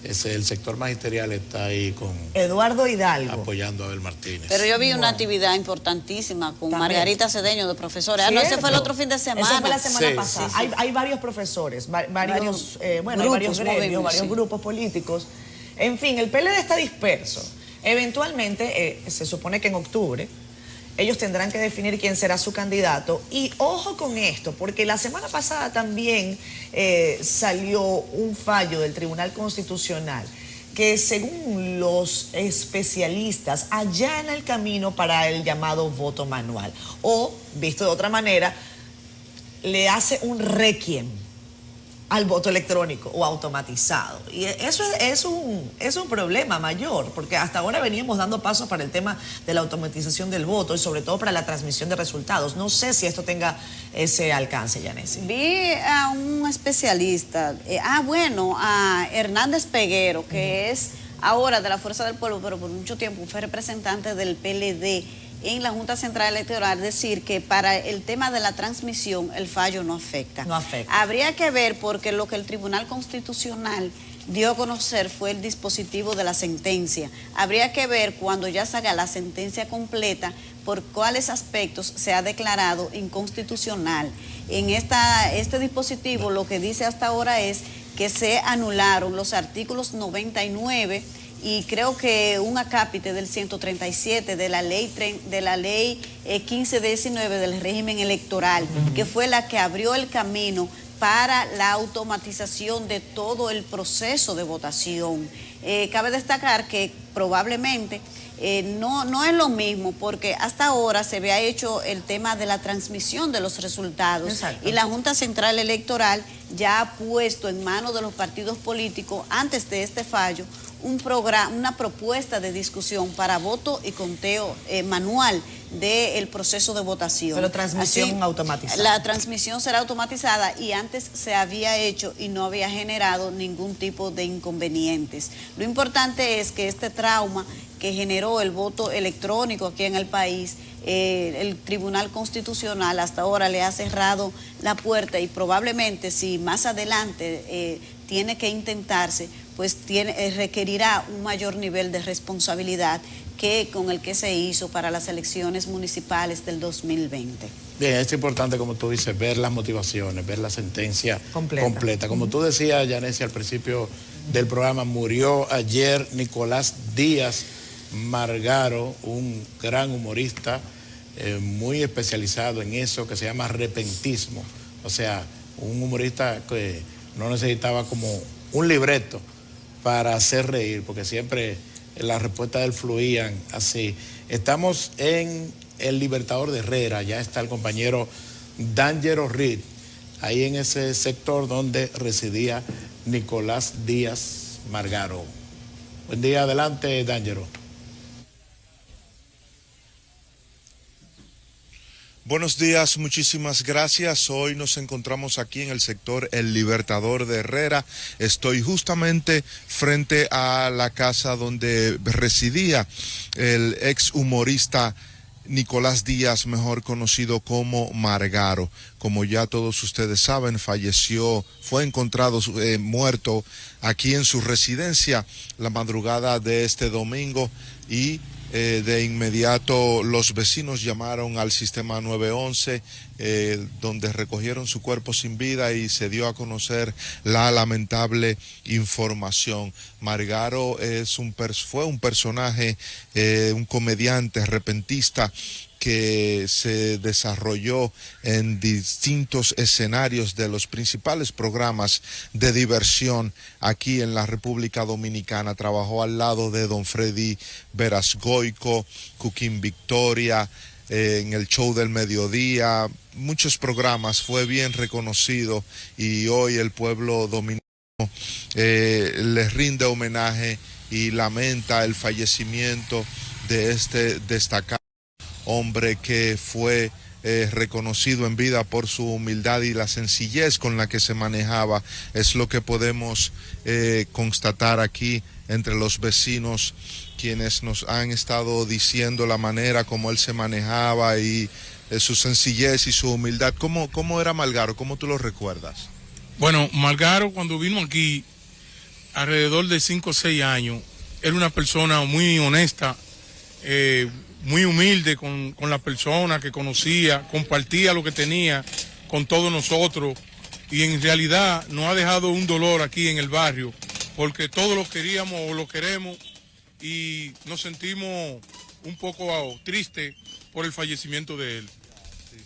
El sector magisterial está ahí con Eduardo Hidalgo apoyando a Abel Martínez. Pero yo vi una actividad importantísima con Margarita Cedeño de profesores. Ah, no, ese fue el otro fin de semana. Ese fue la semana pasada. Sí. Hay varios profesores, varios gremios, varios grupos políticos. En fin, el PLD está disperso. Eventualmente, se supone que en octubre, ellos tendrán que definir quién será su candidato. Y ojo con esto, porque la semana pasada también salió un fallo del Tribunal Constitucional que según los especialistas allana el camino para el llamado voto manual. O, visto de otra manera, le hace un requiem al voto electrónico o automatizado. Y eso es un problema mayor, porque hasta ahora veníamos dando pasos para el tema de la automatización del voto y sobre todo para la transmisión de resultados. No sé si esto tenga ese alcance, Yanesi. Vi a un especialista, a Hernández Peguero, que es ahora de la Fuerza del Pueblo, pero por mucho tiempo fue representante del PLD en la Junta Central Electoral, decir que para el tema de la transmisión el fallo no afecta. No afecta. Habría que ver, porque lo que el Tribunal Constitucional dio a conocer fue el dispositivo de la sentencia. Habría que ver cuando ya salga la sentencia completa por cuáles aspectos se ha declarado inconstitucional. En este dispositivo lo que dice hasta ahora es que se anularon los artículos 99 y creo que un acápite del 137 de la ley 1519 del régimen electoral, que fue la que abrió el camino para la automatización de todo el proceso de votación. Cabe destacar que probablemente no es lo mismo, porque hasta ahora se había hecho el tema de la transmisión de los resultados. Exacto. Y la Junta Central Electoral ya ha puesto en manos de los partidos políticos, antes de este fallo, una propuesta de discusión para voto y conteo manual del proceso de votación. Pero transmisión automatizada. La transmisión será automatizada y antes se había hecho y no había generado ningún tipo de inconvenientes. Lo importante es que este trauma que generó el voto electrónico aquí en el país, el Tribunal Constitucional hasta ahora le ha cerrado la puerta, y probablemente si más adelante tiene que intentarse, pues requerirá un mayor nivel de responsabilidad que con el que se hizo para las elecciones municipales del 2020. Bien, es importante, como tú dices, ver las motivaciones, ver la sentencia completa. Como tú decías, Yanesi, al principio del programa, murió ayer Nicolás Díaz Margaro, un gran humorista muy especializado en eso que se llama repentismo. O sea, un humorista que no necesitaba como un libreto para hacer reír, porque siempre las respuestas de él fluían así. Estamos en el Libertador de Herrera, ya está el compañero D'Angelo Reed, ahí en ese sector donde residía Nicolás Díaz Margaro. Buen día, adelante, D'Angelo. Buenos días, muchísimas gracias. Hoy nos encontramos aquí en el sector El Libertador de Herrera. Estoy justamente frente a la casa donde residía el ex humorista Nicolás Díaz, mejor conocido como Margaro. Como ya todos ustedes saben, fue encontrado muerto aquí en su residencia la madrugada de este domingo, y de inmediato los vecinos llamaron al sistema 911, donde recogieron su cuerpo sin vida y se dio a conocer la lamentable información. Margaro fue un personaje, un comediante repentista que se desarrolló en distintos escenarios de los principales programas de diversión aquí en la República Dominicana. Trabajó al lado de don Freddy Verasgoico, Cooking Victoria, en el Show del Mediodía, muchos programas, fue bien reconocido, y hoy el pueblo dominicano les rinde homenaje y lamenta el fallecimiento de este destacado hombre que fue reconocido en vida por su humildad y la sencillez con la que se manejaba. Es lo que podemos constatar aquí entre los vecinos, quienes nos han estado diciendo la manera como él se manejaba y su sencillez y su humildad. ¿Cómo era Margaro? ¿Cómo tú lo recuerdas? Bueno, Margaro, cuando vino aquí, alrededor de 5 o 6 años, era una persona muy honesta, muy humilde con la persona que conocía, compartía lo que tenía con todos nosotros, y en realidad nos ha dejado un dolor aquí en el barrio, porque todos lo queríamos o lo queremos, y nos sentimos un poco tristes por el fallecimiento de él.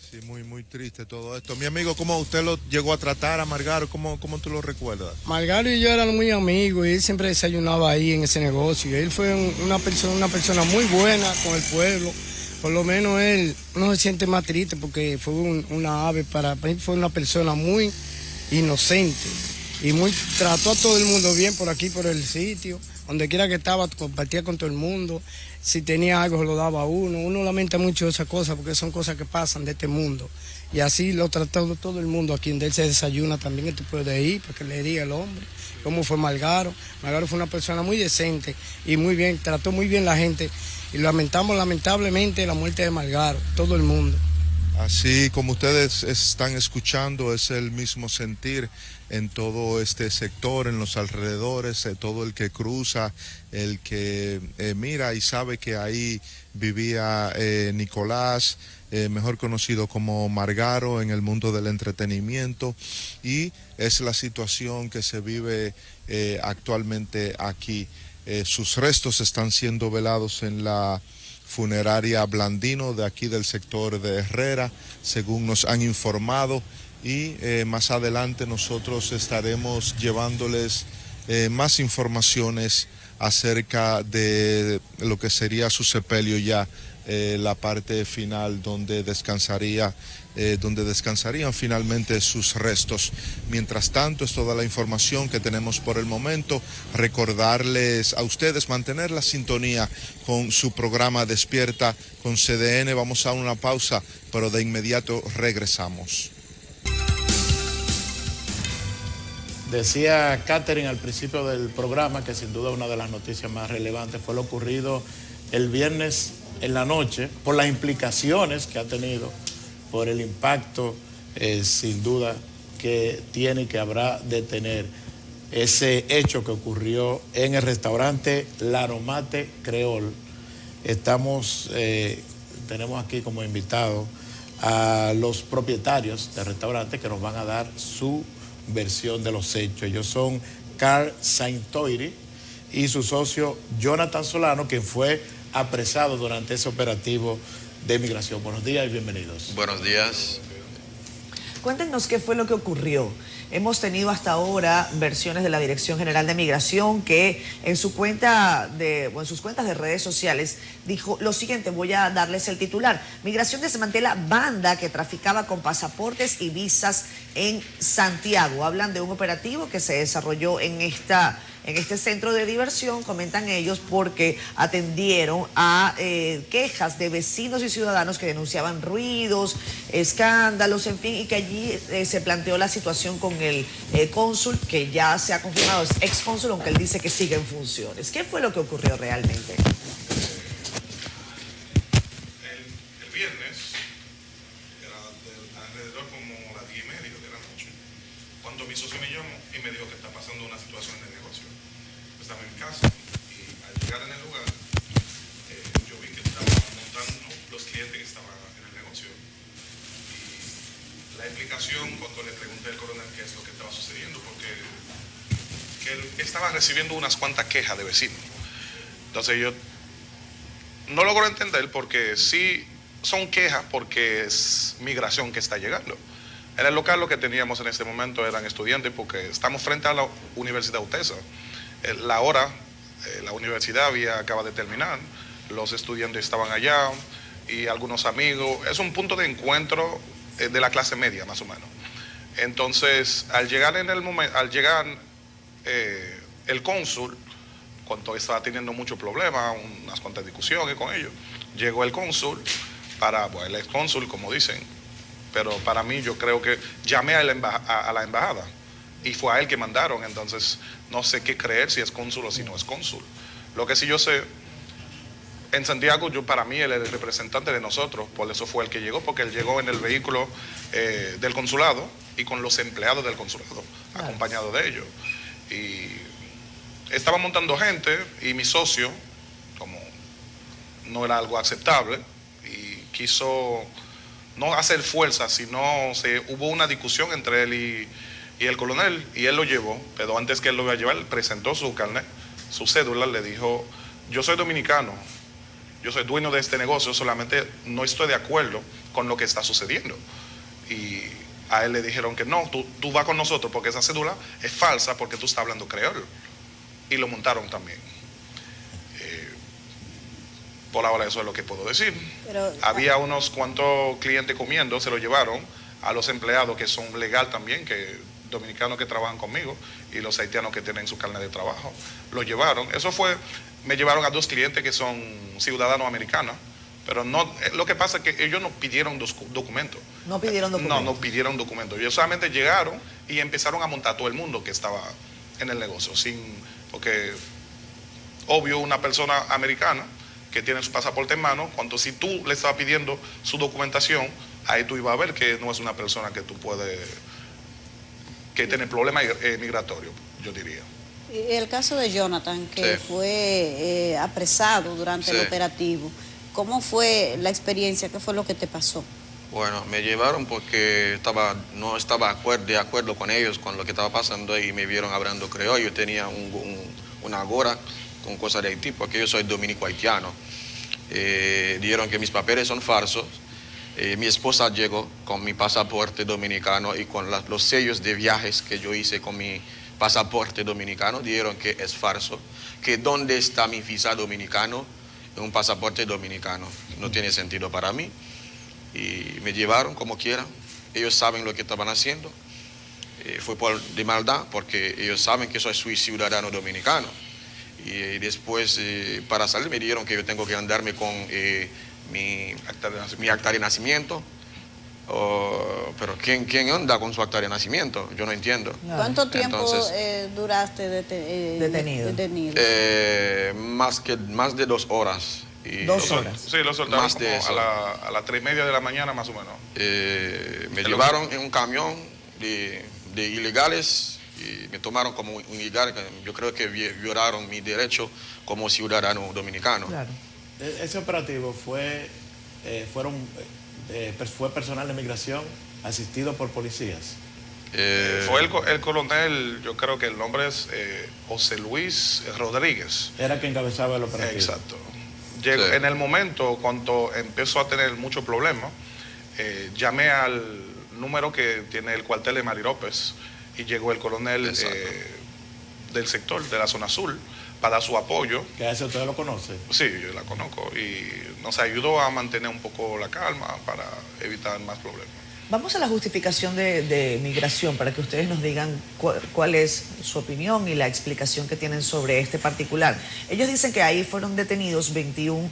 Sí, muy, muy triste todo esto. Mi amigo, ¿cómo usted lo llegó a tratar a Margaro? ¿Cómo tú lo recuerdas? Margaro y yo éramos muy amigos y él siempre desayunaba ahí en ese negocio. Él fue una persona muy buena con el pueblo. Por lo menos él no se siente más triste porque fue una ave fue una persona muy inocente y trató a todo el mundo bien por aquí, por el sitio. Donde quiera que estaba, compartía con todo el mundo. Si tenía algo, se lo daba a uno. Uno lamenta mucho esas cosas porque son cosas que pasan de este mundo. Y así lo trató todo el mundo aquí donde él se desayuna también, que tú puedes ir para que le diga el hombre cómo fue Margaro. Margaro fue una persona muy decente y muy bien, trató muy bien la gente. Y lamentamos lamentablemente la muerte de Margaro, todo el mundo. Así como ustedes están escuchando, es el mismo sentir en todo este sector, en los alrededores, todo el que cruza, el que mira y sabe que ahí vivía Nicolás, mejor conocido como Margaro en el mundo del entretenimiento, y es la situación que se vive actualmente aquí. Sus restos están siendo velados en la funeraria Blandino de aquí del sector de Herrera, según nos han informado, y más adelante nosotros estaremos llevándoles más informaciones acerca de lo que sería su sepelio ya, la parte final donde descansarían finalmente sus restos. Mientras tanto, es toda la información que tenemos por el momento. Recordarles a ustedes mantener la sintonía con su programa Despierta con CDN. Vamos a una pausa, pero de inmediato regresamos. Decía Catherine al principio del programa que sin duda una de las noticias más relevantes fue lo ocurrido el viernes en la noche, por las implicaciones que ha tenido, por el impacto sin duda que tiene y que habrá de tener ese hecho que ocurrió en el restaurante Laromate Creole. Tenemos aquí como invitados a los propietarios del restaurante que nos van a dar su versión de los hechos. Ellos son Carl Saintoiri y su socio Jonathan Solano, quien fue apresado durante ese operativo de migración. Buenos días y bienvenidos. Buenos días. Cuéntenos qué fue lo que ocurrió. Hemos tenido hasta ahora versiones de la Dirección General de Migración que en sus cuentas de redes sociales dijo lo siguiente, voy a darles el titular. Migración desmantela banda que traficaba con pasaportes y visas en Santiago. Hablan de un operativo que se desarrolló en este centro de diversión, comentan ellos, porque atendieron a quejas de vecinos y ciudadanos que denunciaban ruidos, escándalos, en fin, y que allí se planteó la situación con el cónsul, que ya se ha confirmado, es ex-cónsul, aunque él dice que sigue en funciones. ¿Qué fue lo que ocurrió realmente? El viernes, era alrededor como las 10:30 de la noche, cuando mi socio me llamó y me dijo que está pasando una situación en el negocio. Estaba en mi casa y al llegar en el lugar, yo vi que estaban montando los clientes que estaban en el negocio. Y la explicación, cuando le pregunté al coronel qué es lo que estaba sucediendo, porque que él estaba recibiendo unas cuantas quejas de vecinos. Entonces yo no logro entender, porque sí son quejas porque es migración que está llegando. En el local lo que teníamos en este momento eran estudiantes, porque estamos frente a la Universidad UTESA. La hora, la universidad acaba de terminar, los estudiantes estaban allá y algunos amigos. Es un punto de encuentro de la clase media, más o menos. Entonces, al llegar el cónsul, cuando estaba teniendo muchos problemas, unas cuantas discusiones con ellos, llegó el cónsul el ex cónsul, como dicen, pero para mí yo creo que llamé a la embajada y fue a él que mandaron. Entonces no sé qué creer, si es cónsul o si no es cónsul. Lo que sí yo sé, en Santiago, para mí él es el representante de nosotros, por eso fue el que llegó, porque él llegó en el vehículo del consulado y con los empleados del consulado, acompañado de ellos. Y estaba montando gente y mi socio, como no era algo aceptable, y quiso no hacer fuerza, sino hubo una discusión entre él y el coronel, y él lo llevó, pero antes que él lo iba a llevar, presentó su carnet, su cédula, le dijo, yo soy dominicano yo soy dueño de este negocio, solamente no estoy de acuerdo con lo que está sucediendo. Y a él le dijeron que no, tú vas con nosotros porque esa cédula es falsa porque tú estás hablando creol. Y lo montaron también. Por ahora eso es lo que puedo decir. Pero, había unos cuantos clientes comiendo, se lo llevaron a los empleados que son legal también, que dominicanos que trabajan conmigo y los haitianos que tienen su carnet de trabajo. Lo llevaron. Me llevaron a 2 clientes que son ciudadanos americanos, pero no, lo que pasa es que ellos no pidieron documentos. No pidieron documentos. No pidieron documentos. Ellos solamente llegaron y empezaron a montar a todo el mundo que estaba en el negocio, porque obvio una persona americana que tiene su pasaporte en mano, cuando si tú le estabas pidiendo su documentación, ahí tú ibas a ver que no es una persona que tú puedes, que tiene problemas migratorios, yo diría. El caso de Jonathan, que fue apresado durante el operativo, ¿cómo fue la experiencia? ¿Qué fue lo que te pasó? Bueno, me llevaron porque no estaba de acuerdo con ellos, con lo que estaba pasando, y me vieron hablando creol. Yo tenía una gorra con cosas de Haití, porque yo soy dominico haitiano. Dijeron que mis papeles son falsos. Mi esposa llegó con mi pasaporte dominicano y con los sellos de viajes que yo hice con mi pasaporte dominicano. Dijeron que es falso, que dónde está mi visa dominicano en un pasaporte dominicano. No tiene sentido para mí. Y me llevaron como quieran. Ellos saben lo que estaban haciendo. Fue de maldad, porque ellos saben que soy ciudadano dominicano. Y después, para salir, me dijeron que yo tengo que andarme con mi acta de nacimiento. Pero ¿quién anda con su acta de nacimiento? Yo no entiendo. ¿Cuánto tiempo duraste detenido? Más de 2 horas. Y 2 horas. Sí, lo soltaron más de eso. A las 3:30 de la mañana más o menos. Me llevaron en un camión de ilegales y me tomaron como un ilegal. Yo creo que violaron mi derecho como ciudadano dominicano. Claro. Ese operativo fue personal de migración asistido por policías. Fue el coronel, yo creo que el nombre es José Luis Rodríguez. Era quien encabezaba el operativo. Exacto. En el momento, cuando empezó a tener muchos problemas, llamé al número que tiene el cuartel de Mari López y llegó el coronel del sector, de la zona azul, para dar su apoyo. ¿Que a ese usted lo conoce? Sí, yo la conozco y nos ayudó a mantener un poco la calma para evitar más problemas. Vamos a la justificación de migración para que ustedes nos digan cuál es su opinión y la explicación que tienen sobre este particular. Ellos dicen que ahí fueron detenidos 21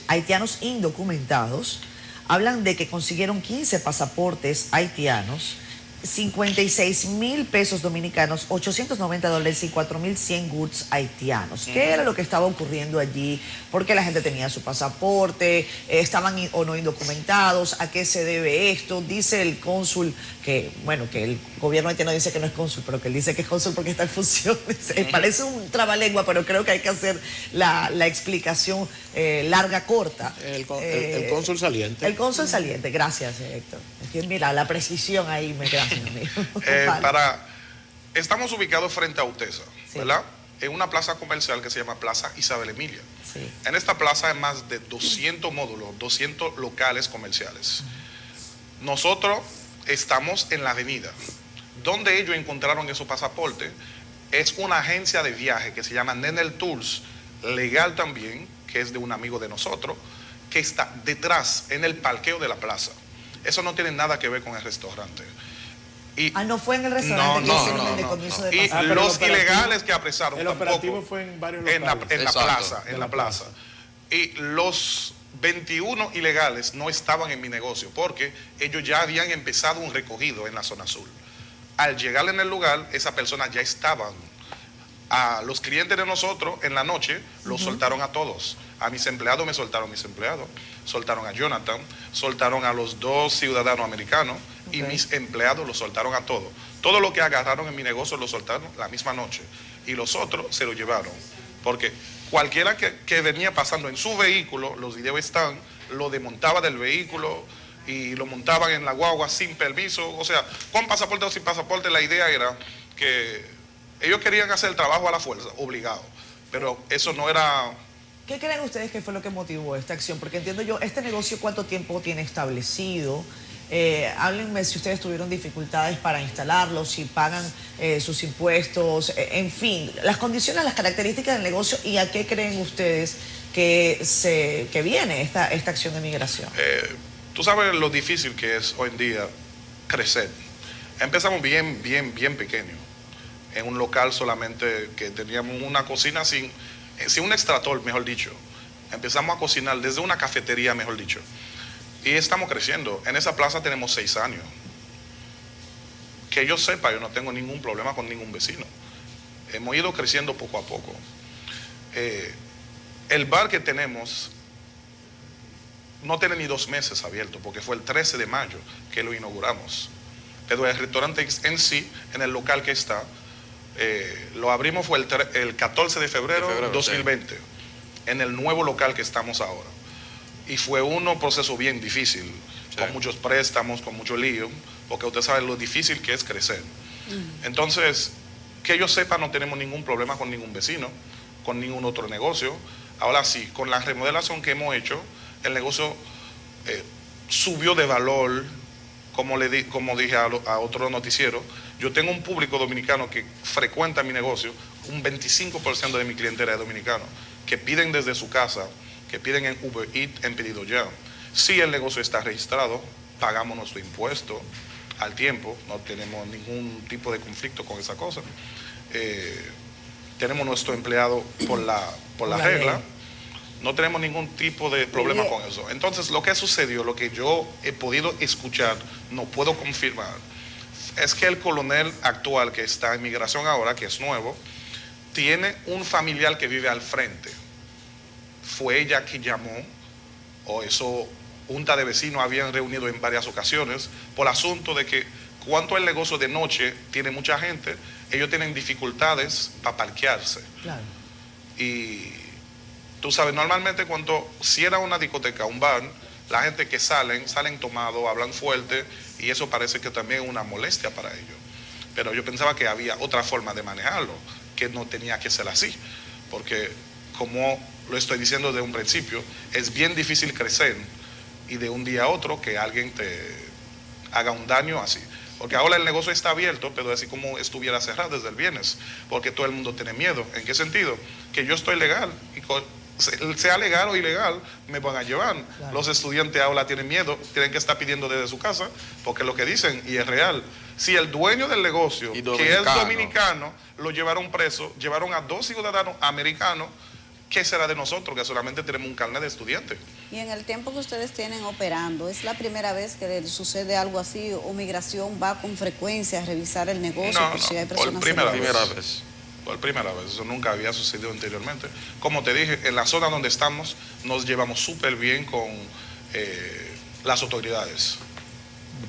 haitianos indocumentados. Hablan de que consiguieron 15 pasaportes haitianos, 56,000 pesos dominicanos, $890 y 4,100 goods haitianos. ¿Qué era lo que estaba ocurriendo allí? ¿Por qué la gente tenía su pasaporte? ¿Estaban o no indocumentados? ¿A qué se debe esto? Dice el cónsul que, bueno, que el gobierno haitiano dice que no es cónsul, pero que él dice que es cónsul porque está en funciones. Parece un trabalengua, pero creo que hay que hacer la explicación larga, corta. El cónsul saliente. El cónsul saliente, gracias, Héctor. Es que, mira, la precisión ahí me gracias. Estamos ubicados frente a UTESA, ¿verdad? En una plaza comercial que se llama Plaza Isabel Emilia. Sí. En esta plaza hay más de 200 módulos, 200 locales comerciales. Nosotros estamos en la avenida. Donde ellos encontraron esos pasaportes es una agencia de viaje que se llama Nenel Tours, legal también, que es de un amigo de nosotros, que está detrás, en el parqueo de la plaza. Eso no tiene nada que ver con el restaurante. No fue en el restaurante que hicieron el decomiso de pasaportes. Y los ilegales que apresaron el operativo fue en varios locales. En la plaza. Y los 21 ilegales no estaban en mi negocio porque ellos ya habían empezado un recogido en la zona azul. Al llegar en el lugar, esas personas ya estaban. A los clientes de nosotros en la noche los soltaron a todos. A mis empleados me soltaron mis empleados, soltaron a Jonathan, soltaron a los 2 ciudadanos americanos y mis empleados los soltaron a todos. Todo lo que agarraron en mi negocio lo soltaron la misma noche y los otros se lo llevaron. Porque cualquiera que venía pasando en su vehículo, los videos están, lo desmontaba del vehículo y lo montaban en la guagua sin permiso. O sea, con pasaporte o sin pasaporte, la idea era que ellos querían hacer el trabajo a la fuerza, obligado. Pero eso no era... ¿Qué creen ustedes que fue lo que motivó esta acción? Porque entiendo yo, este negocio, ¿cuánto tiempo tiene establecido? Háblenme si ustedes tuvieron dificultades para instalarlo, si pagan sus impuestos, en fin, las condiciones, las características del negocio y a qué creen ustedes que viene esta acción de migración. Tú sabes lo difícil que es hoy en día crecer. Empezamos bien pequeño, en un local solamente que teníamos una cocina sin un extractor, mejor dicho. Empezamos a cocinar desde una cafetería, mejor dicho. Y estamos creciendo. En esa plaza tenemos 6 años. Que yo sepa, yo no tengo ningún problema con ningún vecino. Hemos ido creciendo poco a poco. El bar que tenemos no tiene ni 2 meses abierto, porque fue el 13 de mayo que lo inauguramos. Pero el restaurante en sí, en el local que está, lo abrimos fue el 14 de febrero 2020, sí. En el nuevo local que estamos ahora. Y fue un proceso bien difícil, sí. Con muchos préstamos, con mucho lío, porque usted sabe lo difícil que es crecer. Entonces, que yo sepa, no tenemos ningún problema con ningún vecino, con ningún otro negocio. Ahora sí, con la remodelación que hemos hecho, el negocio subió de valor, como dije a otro noticiero. Yo tengo un público dominicano que frecuenta mi negocio, un 25% de mi clientela es dominicano, que piden desde su casa, que piden en Uber Eats, en pedido ya. Si el negocio está registrado, pagamos nuestro impuesto al tiempo, no tenemos ningún tipo de conflicto con esa cosa. Tenemos nuestro empleado por la regla, no tenemos ningún tipo de problema con eso. Entonces, lo que sucedió, lo que yo he podido escuchar, no puedo confirmar, es que el coronel actual que está en migración ahora, que es nuevo, tiene un familiar que vive al frente. Fue ella que llamó, o eso, junta de vecinos habían reunido en varias ocasiones, por asunto de que cuando el negocio de noche tiene mucha gente, ellos tienen dificultades para parquearse. Claro. Y tú sabes, normalmente cuando cierra una discoteca, un bar, la gente que salen tomados, hablan fuerte, y eso parece que también es una molestia para ellos. Pero yo pensaba que había otra forma de manejarlo, que no tenía que ser así, porque como lo estoy diciendo desde un principio, es bien difícil crecer y de un día a otro que alguien te haga un daño así. Porque ahora el negocio está abierto, pero así como estuviera cerrado desde el viernes, porque todo el mundo tiene miedo. ¿En qué sentido? Que yo estoy legal y sea legal o ilegal, me van a llevar. Claro. Los estudiantes ahora tienen miedo, tienen que estar pidiendo desde su casa, porque lo que dicen, y es real, si el dueño del negocio, que es dominicano, lo llevaron preso, llevaron a 2 ciudadanos americanos, ¿qué será de nosotros, que solamente tenemos un carnet de estudiante? Y en el tiempo que ustedes tienen operando, ¿es la primera vez que les sucede algo así o migración va con frecuencia a revisar el negocio? No, si hay personas por primera vez. Por primera vez, eso nunca había sucedido anteriormente. Como te dije, en la zona donde estamos nos llevamos súper bien con las autoridades.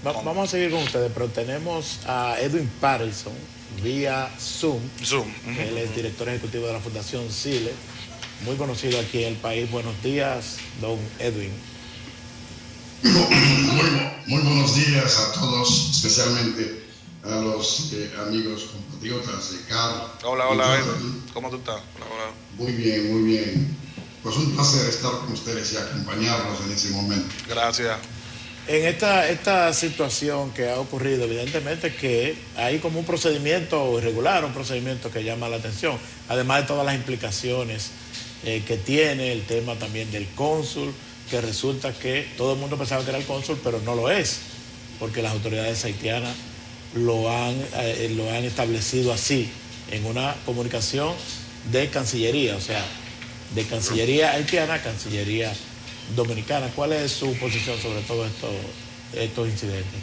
Vamos a seguir con ustedes, pero tenemos a Edwin Patterson vía Zoom. Él es director ejecutivo de la Fundación Sile, muy conocido aquí en el país. Buenos días, don Edwin. Muy buenos días a todos, especialmente a los amigos compatriotas de Carlos. Hola, Edwin. ¿Cómo tú estás? Hola. Muy bien. Pues un placer estar con ustedes y acompañarlos en ese momento. Gracias. En esta situación que ha ocurrido, evidentemente que hay como un procedimiento irregular, un procedimiento que llama la atención, además de todas las implicaciones que tiene el tema también del cónsul, que resulta que todo el mundo pensaba que era el cónsul, pero no lo es, porque las autoridades haitianas lo han establecido así, en una comunicación de Cancillería, o sea, de Cancillería haitiana a Cancillería dominicana. ¿Cuál es su posición sobre todo estos incidentes?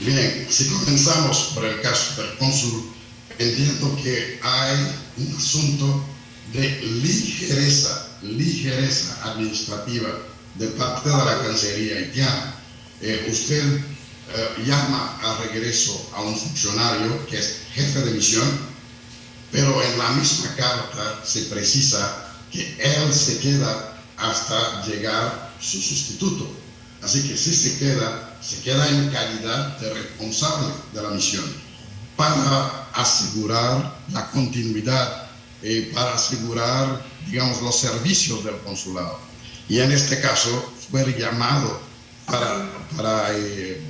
Bien, si comenzamos por el caso del cónsul, entiendo que hay un asunto de ligereza administrativa de parte de la Cancillería haitiana. Usted llama a regreso a un funcionario que es jefe de misión, pero en la misma carta se precisa que él se queda hasta llegar su sustituto. Así que si se queda en calidad de responsable de la misión para asegurar la continuidad para asegurar, digamos, los servicios del consulado. Y en este caso fue llamado para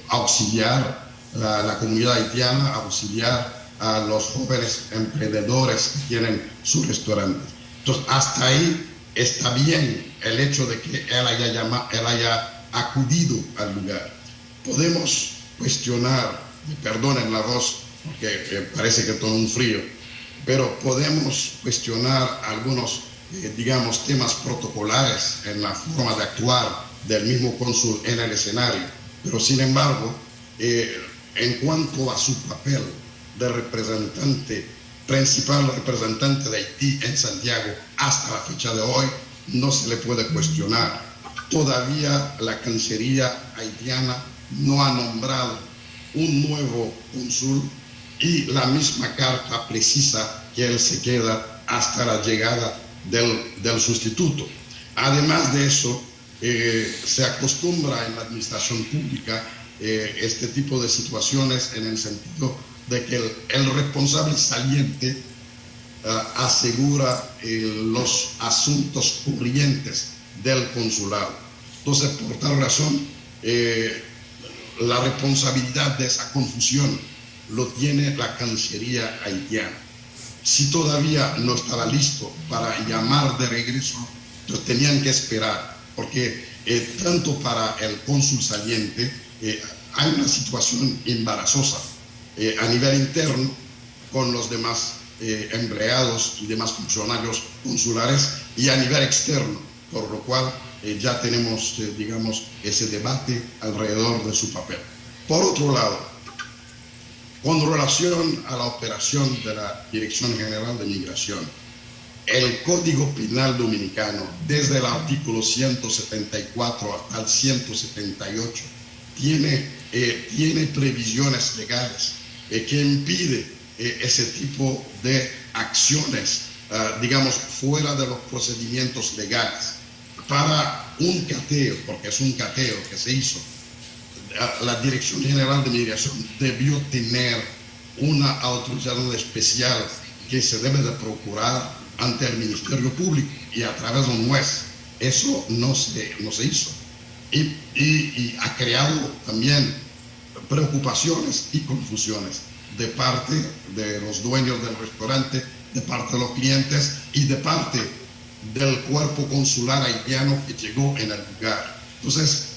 auxiliar la comunidad haitiana, auxiliar a los jóvenes emprendedores que tienen sus restaurantes. Entonces, hasta ahí está bien el hecho de que él haya acudido al lugar. Podemos cuestionar, perdonen la voz, porque parece que tomo un frío, pero podemos cuestionar algunos, digamos, temas protocolares en la forma de actuar del mismo cónsul en el escenario. Pero, sin embargo, en cuanto a su papel de representante, principal representante de Haití en Santiago, hasta la fecha de hoy, no se le puede cuestionar. Todavía la Cancillería haitiana no ha nombrado un nuevo cónsul y la misma carta precisa que él se queda hasta la llegada del sustituto. Además de eso, se acostumbra en la administración pública este tipo de situaciones en el sentido de que el responsable saliente asegura los asuntos corrientes del consulado. Entonces, por tal razón, la responsabilidad de esa confusión lo tiene la Cancillería haitiana. Si todavía no estaba listo para llamar de regreso, entonces tenían que esperar, porque tanto para el cónsul saliente hay una situación embarazosa a nivel interno con los demás empleados y demás funcionarios consulares y a nivel externo, por lo cual ya tenemos, digamos, ese debate alrededor de su papel. Por otro lado, con relación a la operación de la Dirección General de Migración, el Código Penal Dominicano, desde el artículo 174 hasta el 178, tiene previsiones legales que impide ese tipo de acciones, digamos, fuera de los procedimientos legales. Para un cateo, porque es un cateo que se hizo, la Dirección General de Migración debió tener una autorización especial que se debe de procurar ante el Ministerio Público y a través de un juez. Eso no se hizo. Y ha creado también preocupaciones y confusiones de parte de los dueños del restaurante, de parte de los clientes y de parte del cuerpo consular haitiano que llegó en el lugar. Entonces,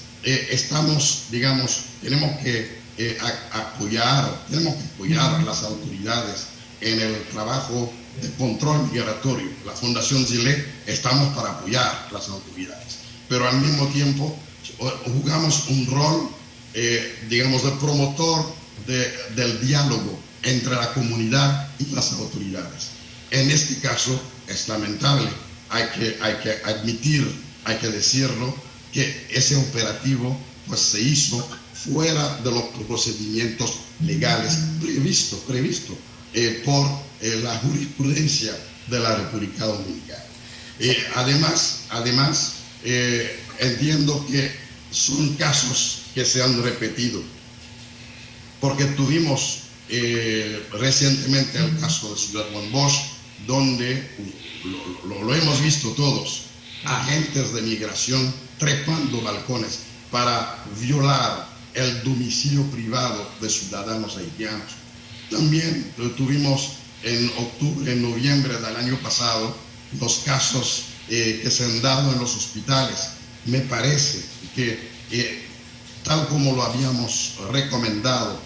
tenemos que apoyar a las autoridades en el trabajo de control migratorio. La Fundación Zile estamos para apoyar a las autoridades, pero al mismo tiempo jugamos un rol, digamos, de promotor del diálogo entre la comunidad y las autoridades. En este caso es lamentable, hay que admitir, hay que decirlo, que ese operativo pues se hizo fuera de los procedimientos legales previsto por la jurisprudencia de la República Dominicana. Además, entiendo que son casos que se han repetido, porque tuvimos recientemente el caso de Ciudad Juan Bosch, donde lo hemos visto todos, agentes de migración trepando balcones para violar el domicilio privado de ciudadanos haitianos. También tuvimos en noviembre del año pasado los casos que se han dado en los hospitales. Me parece que tal como lo habíamos recomendado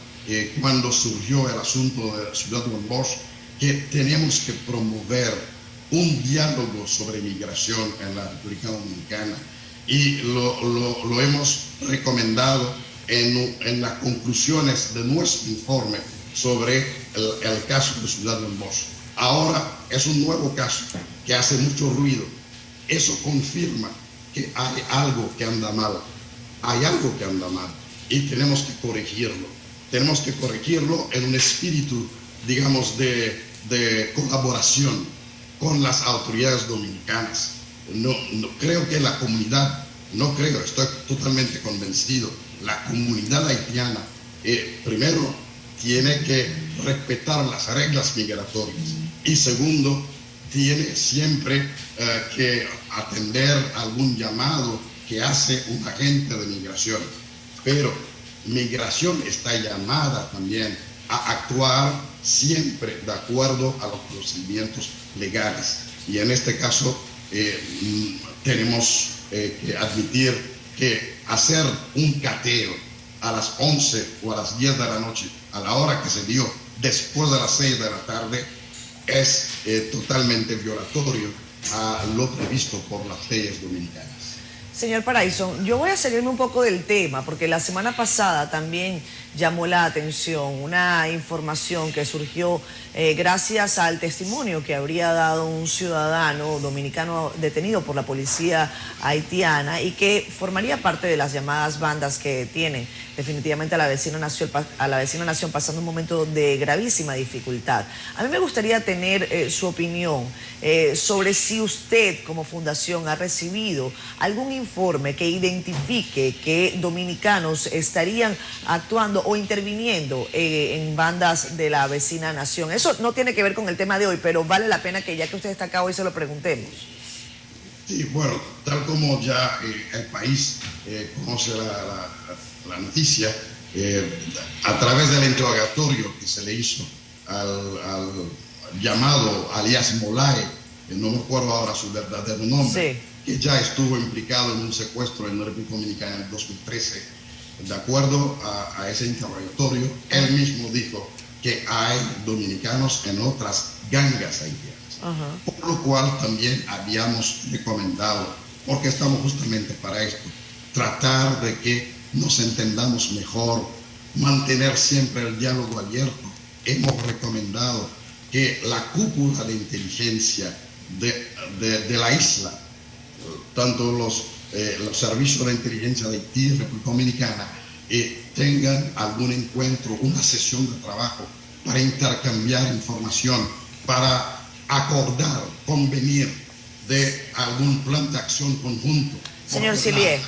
cuando surgió el asunto de Ciudad Juan Bosch, que tenemos que promover un diálogo sobre migración en la República Dominicana, y lo hemos recomendado en las conclusiones de nuestro informe sobre el caso de Ciudad Juan Bosch. Ahora es un nuevo caso que hace mucho ruido. Eso confirma que hay algo que anda mal. Hay algo que anda mal y tenemos que corregirlo. Tenemos que corregirlo en un espíritu, digamos, de colaboración con las autoridades dominicanas. No creo que la comunidad, estoy totalmente convencido, la comunidad haitiana, primero, tiene que respetar las reglas migratorias y segundo, tiene siempre que atender algún llamado que hace un agente de migración. Pero migración está llamada también a actuar siempre de acuerdo a los procedimientos legales. Y en este caso tenemos que admitir que hacer un cateo a las 11 o a las 10 de la noche, a la hora que se dio, después de las 6 de la tarde, es totalmente violatorio a lo previsto por las leyes dominicanas. Señor Paraíso, yo voy a salirme un poco del tema, porque la semana pasada también llamó la atención una información que surgió gracias al testimonio que habría dado un ciudadano dominicano detenido por la policía haitiana y que formaría parte de las llamadas bandas que tienen definitivamente a la vecina nación pasando un momento de gravísima dificultad. A mí me gustaría tener su opinión sobre si usted como fundación ha recibido algún informe que identifique que dominicanos estarían actuando o interviniendo en bandas de la vecina nación. Eso no tiene que ver con el tema de hoy, pero vale la pena que ya que usted está acá hoy se lo preguntemos. Sí, bueno, tal como ya el país conoce la noticia, a través del interrogatorio que se le hizo al llamado alias Molae, no me acuerdo ahora su verdadero nombre, sí, que ya estuvo implicado en un secuestro en la República Dominicana en el 2013. De acuerdo a ese interrogatorio, él mismo dijo que hay dominicanos en otras gangas haitianas. Por lo cual también habíamos recomendado, porque estamos justamente para esto, tratar de que nos entendamos mejor, mantener siempre el diálogo abierto. Hemos recomendado que la cúpula de inteligencia de la isla, tanto los servicios de inteligencia de Haití y República Dominicana, tengan algún encuentro, una sesión de trabajo para intercambiar información, para acordar, convenir de algún plan de acción conjunto. Señor Sillier,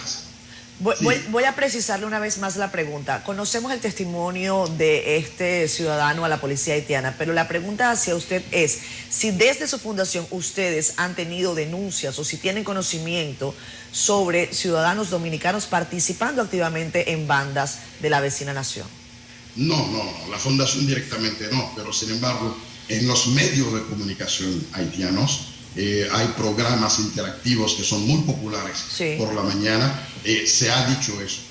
voy a precisarle una vez más la pregunta. Conocemos el testimonio de este ciudadano a la policía haitiana, pero la pregunta hacia usted es si desde su fundación ustedes han tenido denuncias o si tienen conocimiento sobre ciudadanos dominicanos participando activamente en bandas de la vecina nación. No, la fundación directamente no, pero sin embargo en los medios de comunicación haitianos hay programas interactivos que son muy populares, sí, por la mañana. Se ha dicho eso.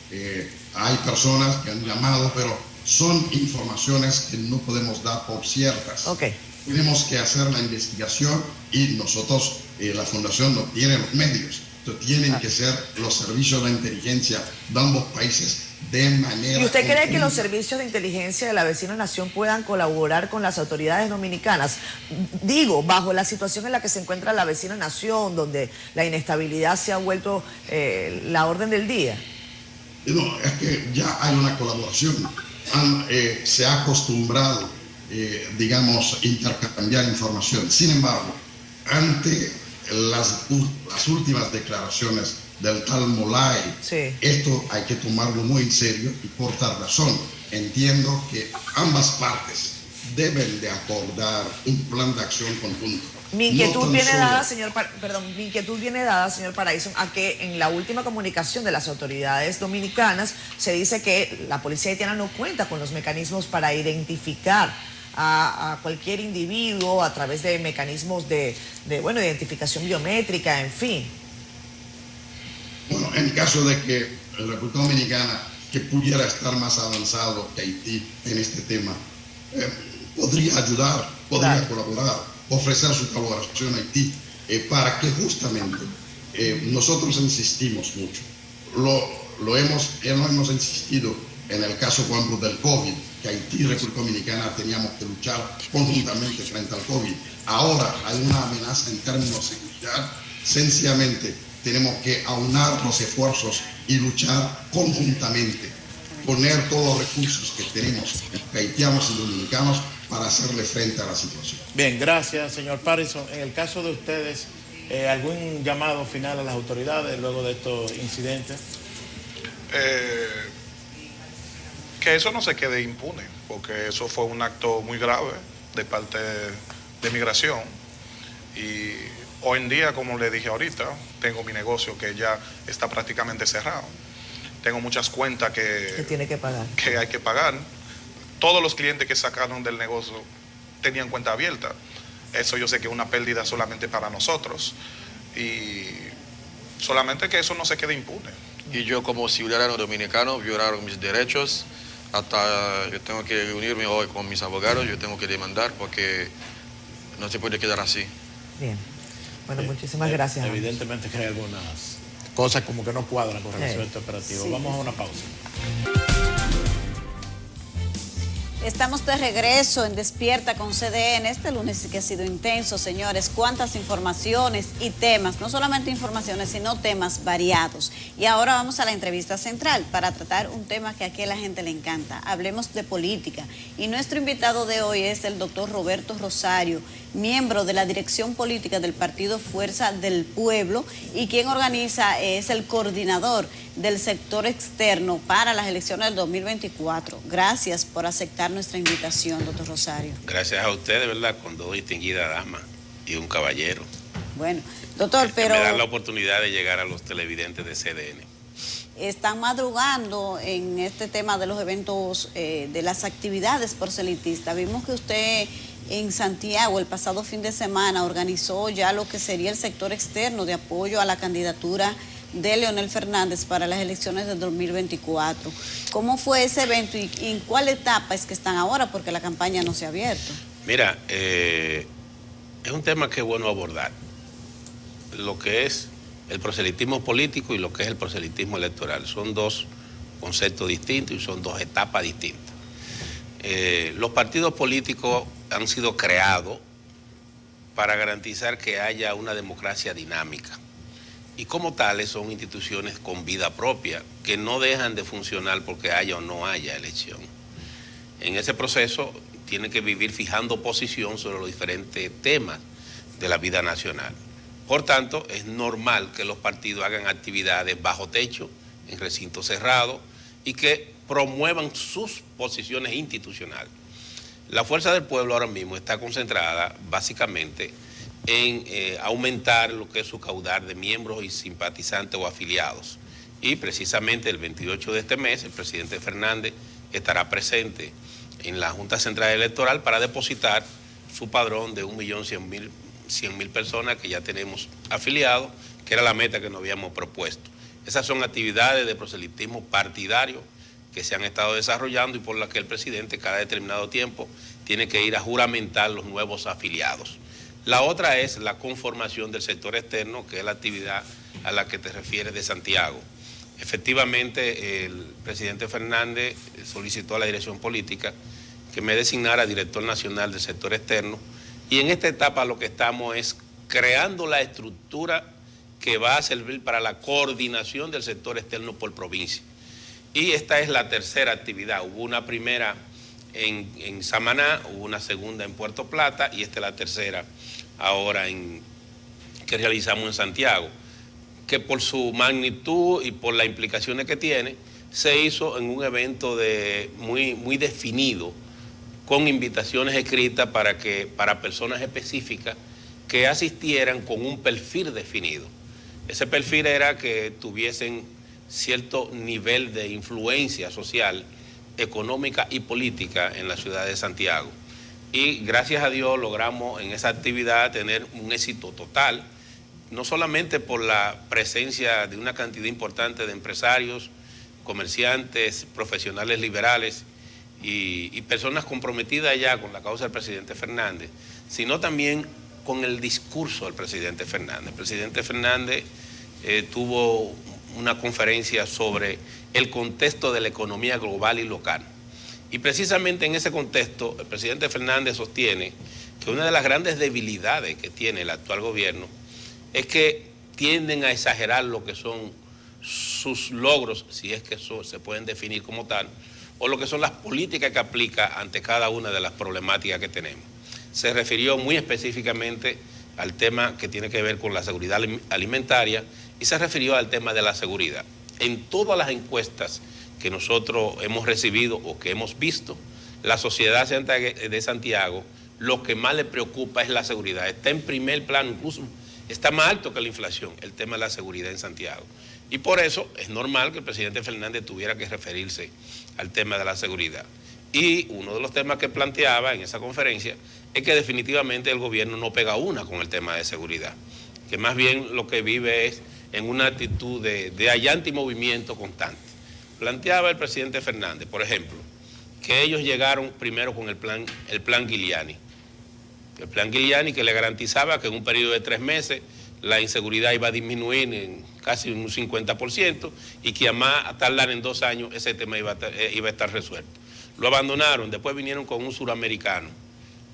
Hay personas que han llamado, pero son informaciones que no podemos dar por ciertas. Okay. Tenemos que hacer la investigación y nosotros, la fundación no tiene los medios. Entonces, tienen que ser los servicios de inteligencia de ambos países de manera... ¿Y usted cree que los servicios de inteligencia de la vecina nación puedan colaborar con las autoridades dominicanas? Digo, bajo la situación en la que se encuentra la vecina nación, donde la inestabilidad se ha vuelto la orden del día. No, es que ya hay una colaboración. Se ha acostumbrado, digamos, intercambiar información. Sin embargo, ante las últimas declaraciones del tal Molae, sí, esto hay que tomarlo muy en serio y por tal razón entiendo que ambas partes deben de acordar un plan de acción conjunto. Mi inquietud viene dada, señor Paraíso, a que en la última comunicación de las autoridades dominicanas se dice que la policía haitiana no cuenta con los mecanismos para identificar a cualquier individuo a través de mecanismos de identificación biométrica, en fin. Bueno, en caso de que la República Dominicana, que pudiera estar más avanzado que Haití en este tema, podría ayudar, podría colaborar, ofrecer su colaboración a Haití, para que justamente nosotros insistimos mucho. Lo hemos insistido en el caso, por ejemplo, del COVID, que Haití y República Dominicana teníamos que luchar conjuntamente frente al COVID. Ahora hay una amenaza en términos de seguridad, sencillamente tenemos que aunar los esfuerzos y luchar conjuntamente, poner todos los recursos que tenemos, haitianos y dominicanos, para hacerle frente a la situación. Bien, gracias, señor Paraíso. En el caso de ustedes, ¿algún llamado final a las autoridades luego de estos incidentes? Que eso no se quede impune, porque eso fue un acto muy grave de parte de Migración. Y hoy en día, como le dije ahorita, tengo mi negocio que ya está prácticamente cerrado. Tengo muchas cuentas que tiene que pagar. Que hay que pagar. Todos los clientes que sacaron del negocio tenían cuenta abierta. Eso yo sé que es una pérdida solamente para nosotros. Y solamente que eso no se quede impune. Y yo como ciudadano dominicano violaron mis derechos. Hasta yo tengo que unirme hoy con mis abogados, yo tengo que demandar porque no se puede quedar así. Bien. Bueno, muchísimas gracias. Evidentemente que hay algunas cosas como que no cuadran con relación a este operativo. Sí. Vamos a una pausa. Estamos de regreso en Despierta con CDN. Este lunes sí que ha sido intenso, señores. Cuántas informaciones y temas, no solamente informaciones, sino temas variados. Y ahora vamos a la entrevista central para tratar un tema que aquí a la gente le encanta. Hablemos de política. Y nuestro invitado de hoy es el doctor Roberto Rosario, miembro de la dirección política del partido Fuerza del Pueblo y quien organiza, es el coordinador del sector externo para las elecciones del 2024. Gracias por aceptar nuestra invitación, doctor Rosario. Gracias a usted, de verdad, con dos distinguidas damas y un caballero. Bueno, doctor, pero... Me dan la oportunidad de llegar a los televidentes de CDN. Están madrugando en este tema de los eventos, de las actividades proselitistas. Vimos que usted en Santiago el pasado fin de semana organizó ya lo que sería el sector externo de apoyo a la candidatura de Leonel Fernández para las elecciones del 2024. ¿Cómo fue ese evento y en cuál etapa es que están ahora? Porque la campaña no se ha abierto. Mira, es un tema que es bueno abordar. Lo que es el proselitismo político y lo que es el proselitismo electoral. Son dos conceptos distintos y son dos etapas distintas. Los partidos políticos han sido creados para garantizar que haya una democracia dinámica. Y como tales son instituciones con vida propia, que no dejan de funcionar porque haya o no haya elección. En ese proceso tienen que vivir fijando posición sobre los diferentes temas de la vida nacional. Por tanto, es normal que los partidos hagan actividades bajo techo, en recintos cerrados, y que promuevan sus posiciones institucionales. La Fuerza del Pueblo ahora mismo está concentrada básicamente en aumentar lo que es su caudal de miembros y simpatizantes o afiliados. Y precisamente el 28 de este mes el presidente Fernández estará presente en la Junta Central Electoral para depositar su padrón de 1.100.000 personas que ya tenemos afiliados, que era la meta que nos habíamos propuesto. Esas son actividades de proselitismo partidario que se han estado desarrollando y por las que el presidente cada determinado tiempo tiene que ir a juramentar los nuevos afiliados. La otra es la conformación del sector externo, que es la actividad a la que te refieres de Santiago. Efectivamente, el presidente Fernández solicitó a la dirección política que me designara director nacional del sector externo y en esta etapa lo que estamos es creando la estructura que va a servir para la coordinación del sector externo por provincia. Y esta es la tercera actividad. Hubo una primera en Samaná, hubo una segunda en Puerto Plata y esta es la tercera ahora que realizamos en Santiago, que por su magnitud y por las implicaciones que tiene, se hizo en un evento muy definido, con invitaciones escritas para personas específicas que asistieran con un perfil definido. Ese perfil era que tuviesen cierto nivel de influencia social, económica y política en la ciudad de Santiago. Y gracias a Dios logramos en esa actividad tener un éxito total, no solamente por la presencia de una cantidad importante de empresarios, comerciantes, profesionales liberales y personas comprometidas ya con la causa del presidente Fernández, sino también con el discurso del presidente Fernández. El presidente Fernández tuvo una conferencia sobre el contexto de la economía global y local. Y precisamente en ese contexto, el presidente Fernández sostiene que una de las grandes debilidades que tiene el actual gobierno es que tienden a exagerar lo que son sus logros, si es que eso se pueden definir como tal, o lo que son las políticas que aplica ante cada una de las problemáticas que tenemos. Se refirió muy específicamente al tema que tiene que ver con la seguridad alimentaria y se refirió al tema de la seguridad. En todas las encuestas que nosotros hemos recibido o que hemos visto, la sociedad de Santiago lo que más le preocupa es la seguridad. Está en primer plano, incluso está más alto que la inflación, el tema de la seguridad en Santiago. Y por eso es normal que el presidente Fernández tuviera que referirse al tema de la seguridad. Y uno de los temas que planteaba en esa conferencia es que definitivamente el gobierno no pega una con el tema de seguridad, que más bien lo que vive es en una actitud de allante y movimiento constante. Planteaba el presidente Fernández, por ejemplo, que ellos llegaron primero con el plan Giuliani. El plan Giuliani que le garantizaba que en un periodo de 3 meses la inseguridad iba a disminuir en casi un 50% y que a más tardar en 2 años ese tema iba a estar resuelto. Lo abandonaron, después vinieron con un suramericano.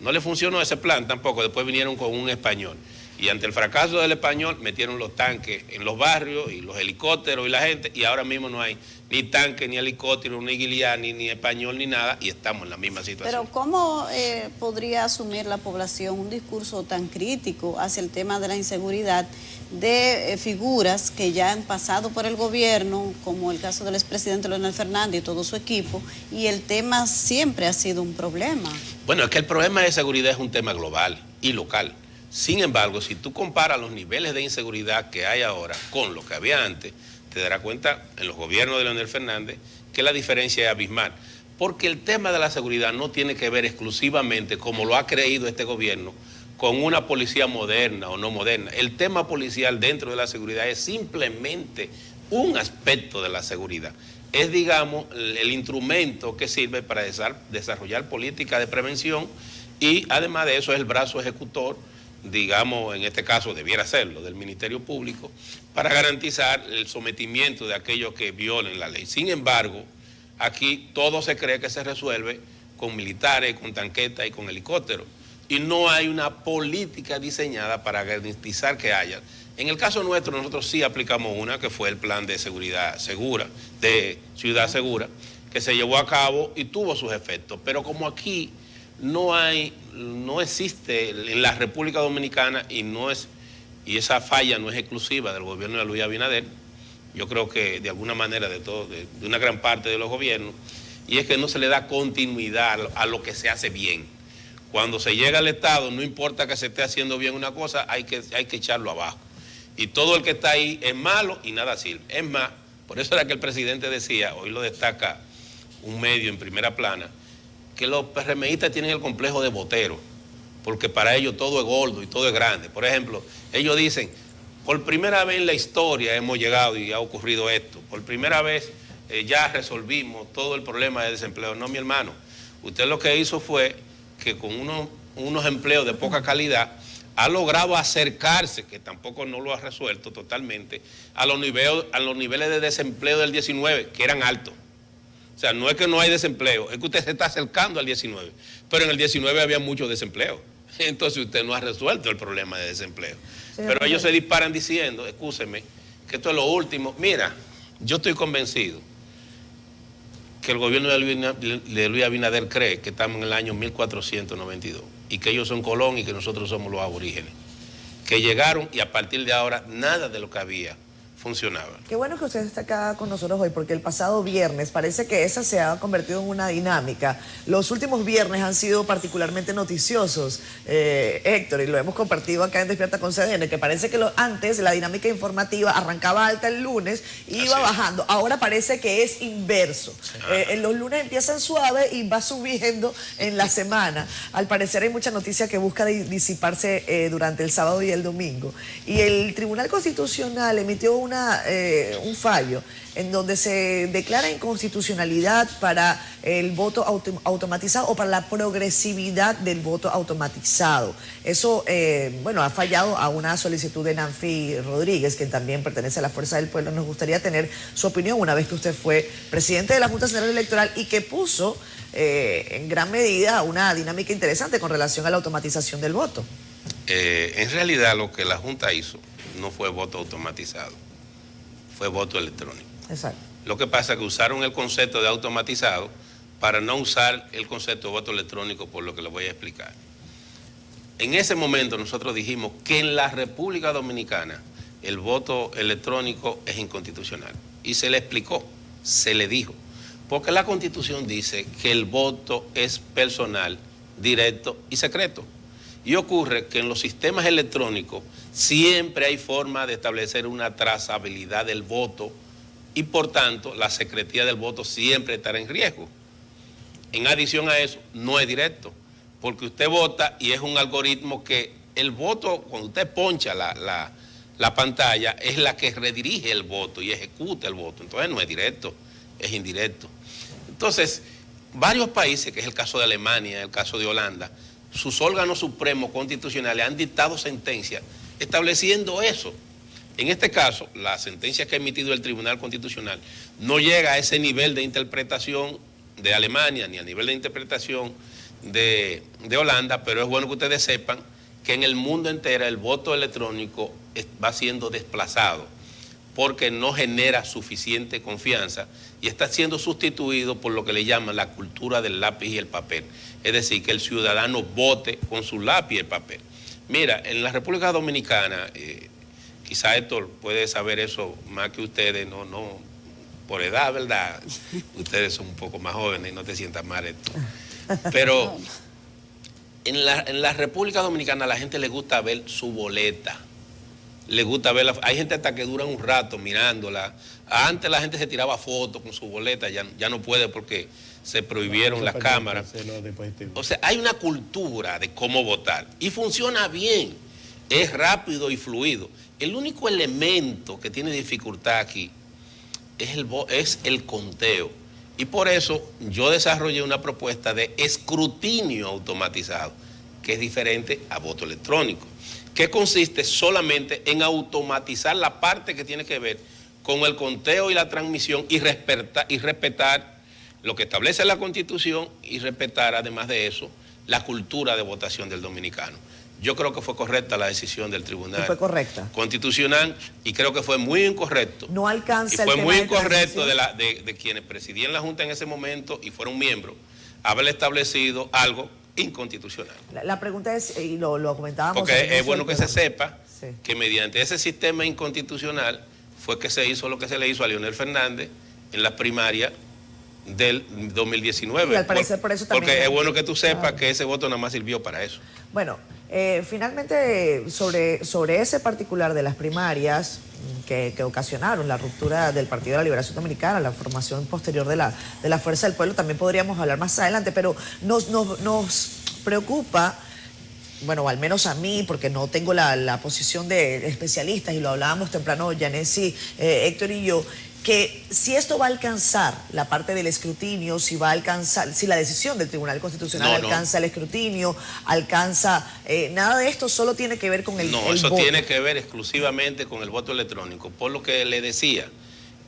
No le funcionó ese plan tampoco, después vinieron con un español. Y ante el fracaso del español metieron los tanques en los barrios y los helicópteros y la gente, y ahora mismo no hay ni tanque, ni helicóptero, ni Giuliani, ni español, ni nada, y estamos en la misma situación. Pero ¿cómo podría asumir la población un discurso tan crítico hacia el tema de la inseguridad de figuras que ya han pasado por el gobierno, como el caso del expresidente Leonel Fernández y todo su equipo, y el tema siempre ha sido un problema? Bueno, es que el problema de seguridad es un tema global y local. Sin embargo, si tú comparas los niveles de inseguridad que hay ahora con lo que había antes, te darás cuenta en los gobiernos de Leonel Fernández que la diferencia es abismal. Porque el tema de la seguridad no tiene que ver exclusivamente, como lo ha creído este gobierno, con una policía moderna o no moderna. El tema policial dentro de la seguridad es simplemente un aspecto de la seguridad. Es, digamos, el instrumento que sirve para desarrollar política de prevención y además de eso es el brazo ejecutor, digamos, en este caso debiera serlo, del Ministerio Público, para garantizar el sometimiento de aquellos que violen la ley. Sin embargo, aquí todo se cree que se resuelve con militares, con tanquetas y con helicópteros. Y no hay una política diseñada para garantizar que haya. En el caso nuestro, nosotros sí aplicamos una, que fue el plan de seguridad segura, de ciudad segura, que se llevó a cabo y tuvo sus efectos. Pero como aquí no existe en la República Dominicana y esa falla no es exclusiva del gobierno de Luis Abinader, yo creo que de alguna manera de una gran parte de los gobiernos, y es que no se le da continuidad a lo que se hace bien. Cuando se llega al Estado, no importa que se esté haciendo bien una cosa, hay que echarlo abajo. Y todo el que está ahí es malo y nada sirve. Es más, por eso era que el presidente decía, hoy lo destaca un medio en primera plana, que los PRMistas tienen el complejo de botero, porque para ellos todo es gordo y todo es grande. Por ejemplo, ellos dicen, por primera vez en la historia hemos llegado y ha ocurrido esto, por primera vez ya resolvimos todo el problema de desempleo. No, mi hermano, usted lo que hizo fue que con unos empleos de poca calidad ha logrado acercarse, que tampoco no lo ha resuelto totalmente, a los niveles de desempleo del 19, que eran altos. O sea, no es que no hay desempleo, es que usted se está acercando al 19, pero en el 19 había mucho desempleo. Entonces usted no ha resuelto el problema de desempleo. Sí, pero ellos se disparan diciendo, excúseme, que esto es lo último. Mira, yo estoy convencido que el gobierno de Luis Abinader cree que estamos en el año 1492 y que ellos son Colón y que nosotros somos los aborígenes, que llegaron y a partir de ahora nada de lo que había funcionaba. Qué bueno que usted está acá con nosotros hoy, porque el pasado viernes parece que esa se ha convertido en una dinámica. Los últimos viernes han sido particularmente noticiosos, Héctor, y lo hemos compartido acá en Despierta con CDN, que parece que antes la dinámica informativa arrancaba alta el lunes y iba bajando. Ahora parece que es inverso. Los lunes empiezan suave y va subiendo en la semana. Al parecer hay mucha noticia que busca disiparse durante el sábado y el domingo. Y el Tribunal Constitucional emitió un fallo en donde se declara inconstitucionalidad para el voto automatizado o para la progresividad del voto automatizado. Eso, bueno, ha fallado a una solicitud de Nancy Rodríguez, quien también pertenece a la Fuerza del Pueblo. Nos gustaría tener su opinión una vez que usted fue presidente de la Junta Central Electoral y que puso en gran medida una dinámica interesante con relación a la automatización del voto. En realidad lo que la Junta hizo no fue voto automatizado, fue voto electrónico. Exacto. Lo que pasa es que usaron el concepto de automatizado para no usar el concepto de voto electrónico, por lo que les voy a explicar. En ese momento nosotros dijimos que en la República Dominicana el voto electrónico es inconstitucional. Y se le explicó, se le dijo, porque la Constitución dice que el voto es personal directo y secreto. Y ocurre que en los sistemas electrónicos siempre hay forma de establecer una trazabilidad del voto y por tanto la secretía del voto siempre estará en riesgo. En adición a eso, no es directo, porque usted vota y es un algoritmo que el voto, cuando usted poncha la pantalla, es la que redirige el voto y ejecuta el voto. Entonces no es directo, es indirecto. Entonces, varios países, que es el caso de Alemania, el caso de Holanda, sus órganos supremos constitucionales han dictado sentencias estableciendo eso. En este caso, la sentencia que ha emitido el Tribunal Constitucional no llega a ese nivel de interpretación de Alemania ni a nivel de interpretación de Holanda, pero es bueno que ustedes sepan que en el mundo entero el voto electrónico va siendo desplazado porque no genera suficiente confianza y está siendo sustituido por lo que le llaman la cultura del lápiz y el papel. Es decir, que el ciudadano vote con su lápiz y el papel. Mira, en la República Dominicana, quizá Héctor puede saber eso más que ustedes, no por edad, ¿verdad? Ustedes son un poco más jóvenes y no te sientas mal, Héctor. Pero en la República Dominicana a la gente le gusta ver su boleta. Le gusta verla. Hay gente hasta que dura un rato mirándola. Antes la gente se tiraba fotos con su boleta, ya no puede porque se prohibieron las cámaras. O sea, hay una cultura de cómo votar y funciona bien, es rápido y fluido. El único elemento que tiene dificultad aquí es el conteo. Y por eso yo desarrollé una propuesta de escrutinio automatizado, que es diferente a voto electrónico, que consiste solamente en automatizar la parte que tiene que ver con el conteo y la transmisión y respetar lo que establece la Constitución y respetar, además de eso, la cultura de votación del dominicano. Yo creo que fue correcta la decisión del Tribunal Constitucional y creo que fue muy incorrecto. No alcanza y fue muy incorrecto de quienes presidían la Junta en ese momento y fueron miembros, haber establecido algo inconstitucional. La pregunta es, y lo comentábamos... Porque es bueno que se sepa que mediante ese sistema inconstitucional fue que se hizo lo que se le hizo a Leonel Fernández en las primarias del 2019. Y al parecer por eso también... Porque es bueno que tú sepas que ese voto nada más sirvió para eso. Bueno, finalmente sobre ese particular de las primarias que ocasionaron la ruptura del Partido de la Liberación Dominicana, la formación posterior de la Fuerza del Pueblo, también podríamos hablar más adelante, pero nos preocupa, bueno, al menos a mí, porque no tengo la posición de especialistas, y lo hablábamos temprano, Yanesi, Héctor y yo, que si esto va a alcanzar la parte del escrutinio, si va a alcanzar, si la decisión del Tribunal Constitucional alcanza el escrutinio, alcanza, nada de esto solo tiene que ver con el voto. Eso tiene que ver exclusivamente con el voto electrónico. Por lo que le decía,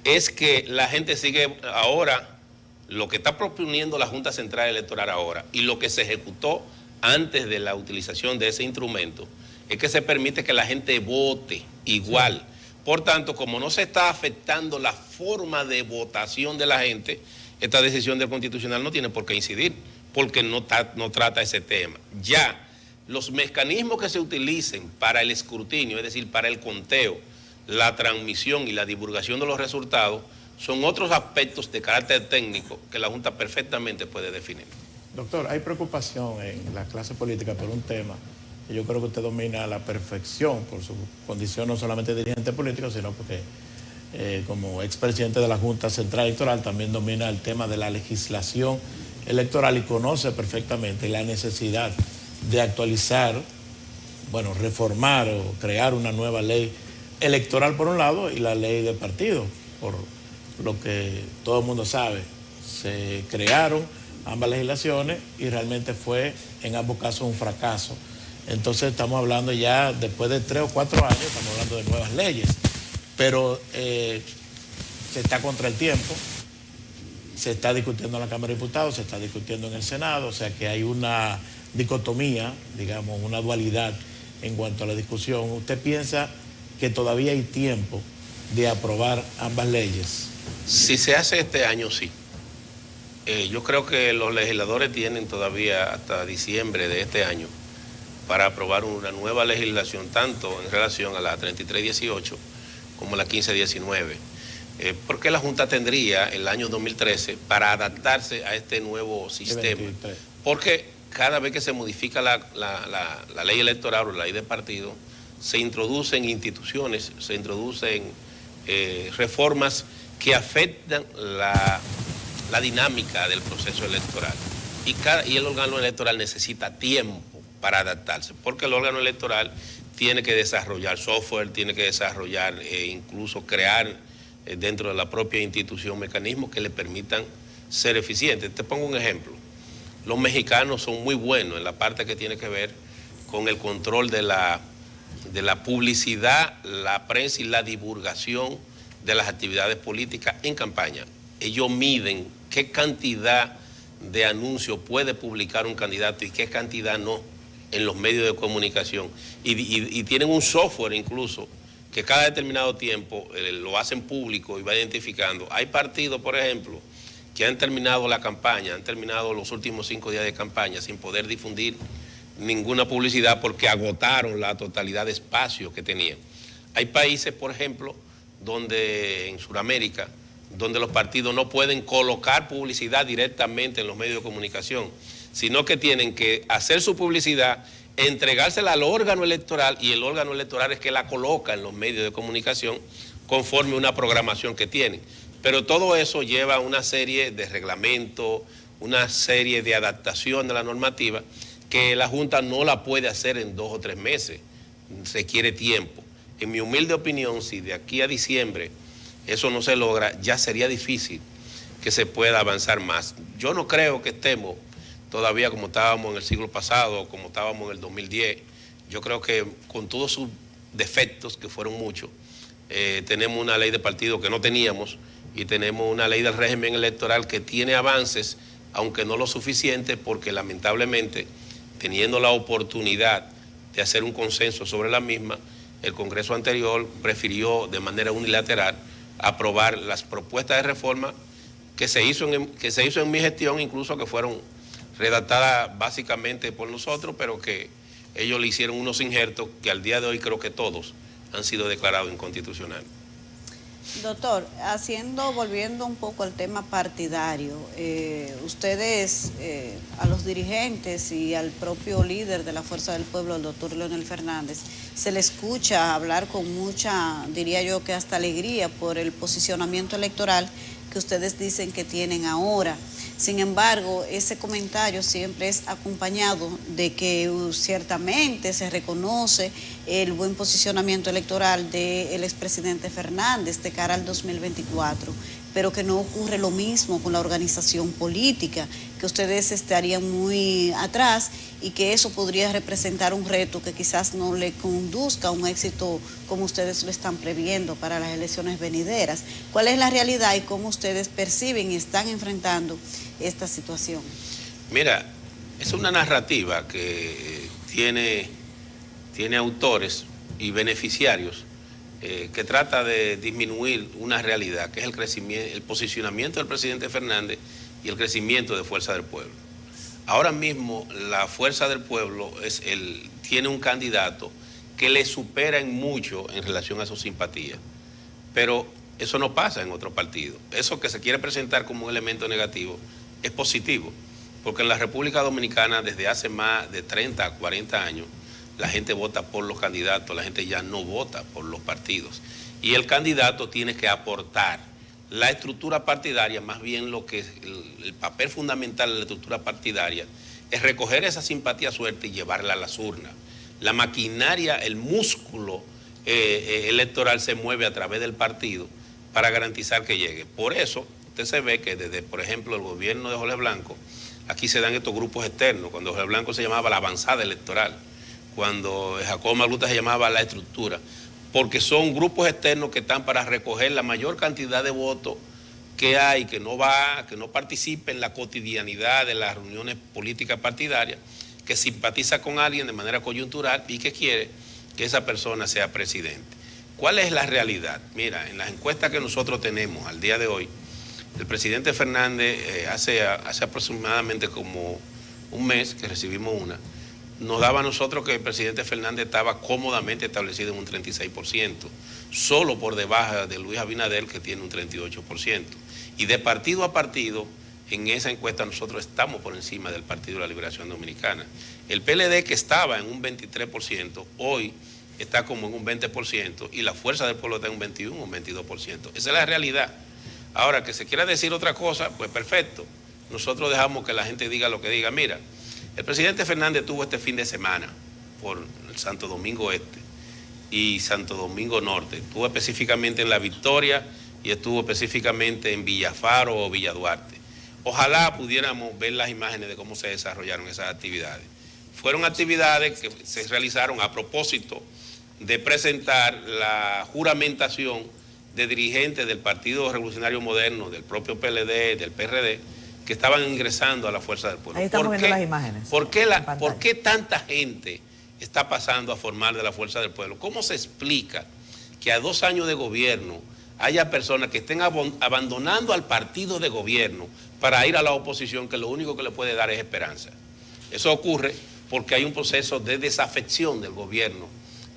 es que la gente sigue ahora, lo que está proponiendo la Junta Central Electoral ahora y lo que se ejecutó antes de la utilización de ese instrumento, es que se permite que la gente vote igual. Sí. Por tanto, como no se está afectando la forma de votación de la gente, esta decisión del Constitucional no tiene por qué incidir, porque no trata ese tema. Ya, los mecanismos que se utilicen para el escrutinio, es decir, para el conteo, la transmisión y la divulgación de los resultados, son otros aspectos de carácter técnico que la Junta perfectamente puede definir. Doctor, hay preocupación en la clase política por un tema que yo creo que usted domina a la perfección por su condición no solamente de dirigente político, sino porque como expresidente de la Junta Central Electoral también domina el tema de la legislación electoral y conoce perfectamente la necesidad de actualizar, bueno, reformar o crear una nueva ley electoral por un lado y la ley de partido, por lo que todo el mundo sabe. Se crearon ambas legislaciones y realmente fue en ambos casos un fracaso. Entonces estamos hablando ya, después de 3 o 4 años, estamos hablando de nuevas leyes, pero se está contra el tiempo, se está discutiendo en la Cámara de Diputados, se está discutiendo en el Senado, o sea que hay una dicotomía, digamos, una dualidad en cuanto a la discusión. ¿Usted piensa que todavía hay tiempo de aprobar ambas leyes? Si se hace este año, sí. Yo creo que los legisladores tienen todavía hasta diciembre de este año para aprobar una nueva legislación, tanto en relación a la 3318 como la 1519. Porque la Junta tendría el año 2013 para adaptarse a este nuevo sistema. 23. Porque cada vez que se modifica la ley electoral o la ley de partido, se introducen instituciones, se introducen reformas que afectan la dinámica del proceso electoral. Y el órgano electoral necesita tiempo para adaptarse, porque el órgano electoral tiene que desarrollar software, tiene que desarrollar, incluso crear dentro de la propia institución mecanismos que le permitan ser eficientes. Te pongo un ejemplo. Los mexicanos son muy buenos en la parte que tiene que ver con el control de la publicidad, la prensa y la divulgación de las actividades políticas en campaña. Ellos miden qué cantidad de anuncios puede publicar un candidato y qué cantidad no en los medios de comunicación. Y tienen un software incluso que cada determinado tiempo lo hacen público y va identificando. Hay partidos, por ejemplo, que han terminado la campaña, han terminado los últimos 5 días de campaña sin poder difundir ninguna publicidad porque agotaron la totalidad de espacio que tenían. Hay países, por ejemplo, donde en Sudamérica, donde los partidos no pueden colocar publicidad directamente en los medios de comunicación, sino que tienen que hacer su publicidad, entregársela al órgano electoral y el órgano electoral es que la coloca en los medios de comunicación conforme una programación que tienen. Pero todo eso lleva una serie de reglamentos, una serie de adaptación de la normativa que la Junta no la puede hacer en 2 o 3 meses, requiere tiempo. En mi humilde opinión, si de aquí a diciembre eso no se logra, ya sería difícil que se pueda avanzar más. Yo no creo que estemos todavía como estábamos en el siglo pasado, como estábamos en el 2010. Yo creo que con todos sus defectos, que fueron muchos, tenemos una ley de partido que no teníamos y tenemos una ley del régimen electoral que tiene avances, aunque no lo suficiente, porque lamentablemente, teniendo la oportunidad de hacer un consenso sobre la misma, el Congreso anterior prefirió de manera unilateral aprobar las propuestas de reforma que se hizo en mi gestión, incluso que fueron redactadas básicamente por nosotros, pero que ellos le hicieron unos injertos que al día de hoy creo que todos han sido declarados inconstitucionales. Doctor, volviendo un poco al tema partidario, ustedes, a los dirigentes y al propio líder de la Fuerza del Pueblo, el doctor Leonel Fernández, se le escucha hablar con mucha, diría yo que hasta alegría, por el posicionamiento electoral que ustedes dicen que tienen ahora. Sin embargo, ese comentario siempre es acompañado de que ciertamente se reconoce el buen posicionamiento electoral del expresidente Fernández de cara al 2024, pero que no ocurre lo mismo con la organización política, que ustedes estarían muy atrás y que eso podría representar un reto que quizás no le conduzca a un éxito como ustedes lo están previendo para las elecciones venideras. ¿Cuál es la realidad y cómo ustedes perciben y están enfrentando esta situación? Mira, es una narrativa que tiene autores y beneficiarios que trata de disminuir una realidad, que es el posicionamiento del presidente Fernández y el crecimiento de Fuerza del Pueblo. Ahora mismo la Fuerza del Pueblo tiene un candidato que le supera en mucho en relación a su simpatía, pero eso no pasa en otro partido. Eso que se quiere presentar como un elemento negativo es positivo, porque en la República Dominicana desde hace más de 30 a 40 años la gente vota por los candidatos, la gente ya no vota por los partidos. Y el candidato tiene que aportar la estructura partidaria, más bien el papel fundamental de la estructura partidaria es recoger esa simpatía suerte y llevarla a las urnas. La maquinaria, el músculo electoral se mueve a través del partido para garantizar que llegue. Por eso, usted se ve que desde, por ejemplo, el gobierno de Jorge Blanco, aquí se dan estos grupos externos. Cuando Jorge Blanco se llamaba la avanzada electoral, cuando Jacobo Magluta se llamaba la estructura, porque son grupos externos que están para recoger la mayor cantidad de votos que hay, que no participe en la cotidianidad de las reuniones políticas partidarias, que simpatiza con alguien de manera coyuntural y que quiere que esa persona sea presidente. ¿Cuál es la realidad? Mira, en las encuestas que nosotros tenemos al día de hoy, el presidente Fernández hace aproximadamente como un mes que recibimos una, nos daba a nosotros que el presidente Fernández estaba cómodamente establecido en un 36%, solo por debajo de Luis Abinader, que tiene un 38%. Y de partido a partido, en esa encuesta nosotros estamos por encima del Partido de la Liberación Dominicana. El PLD, que estaba en un 23%, hoy está como en un 20%, y la Fuerza del Pueblo está en un 21 o un 22%. Esa es la realidad. Ahora, que se quiera decir otra cosa, pues perfecto. Nosotros dejamos que la gente diga lo que diga. Mira, el presidente Fernández tuvo este fin de semana por el Santo Domingo Este y Santo Domingo Norte. Estuvo específicamente en La Victoria y estuvo específicamente en Villafaro o Villa Duarte. Ojalá pudiéramos ver las imágenes de cómo se desarrollaron esas actividades. Fueron actividades que se realizaron a propósito de presentar la juramentación de dirigentes del Partido Revolucionario Moderno, del propio PLD, del PRD, que estaban ingresando a la Fuerza del Pueblo. Ahí estamos viendo las imágenes. ¿Por qué tanta gente está pasando a formar de la Fuerza del Pueblo? ¿Cómo se explica que a 2 años de gobierno haya personas que estén abandonando al partido de gobierno para ir a la oposición, que lo único que le puede dar es esperanza? Eso ocurre porque hay un proceso de desafección del gobierno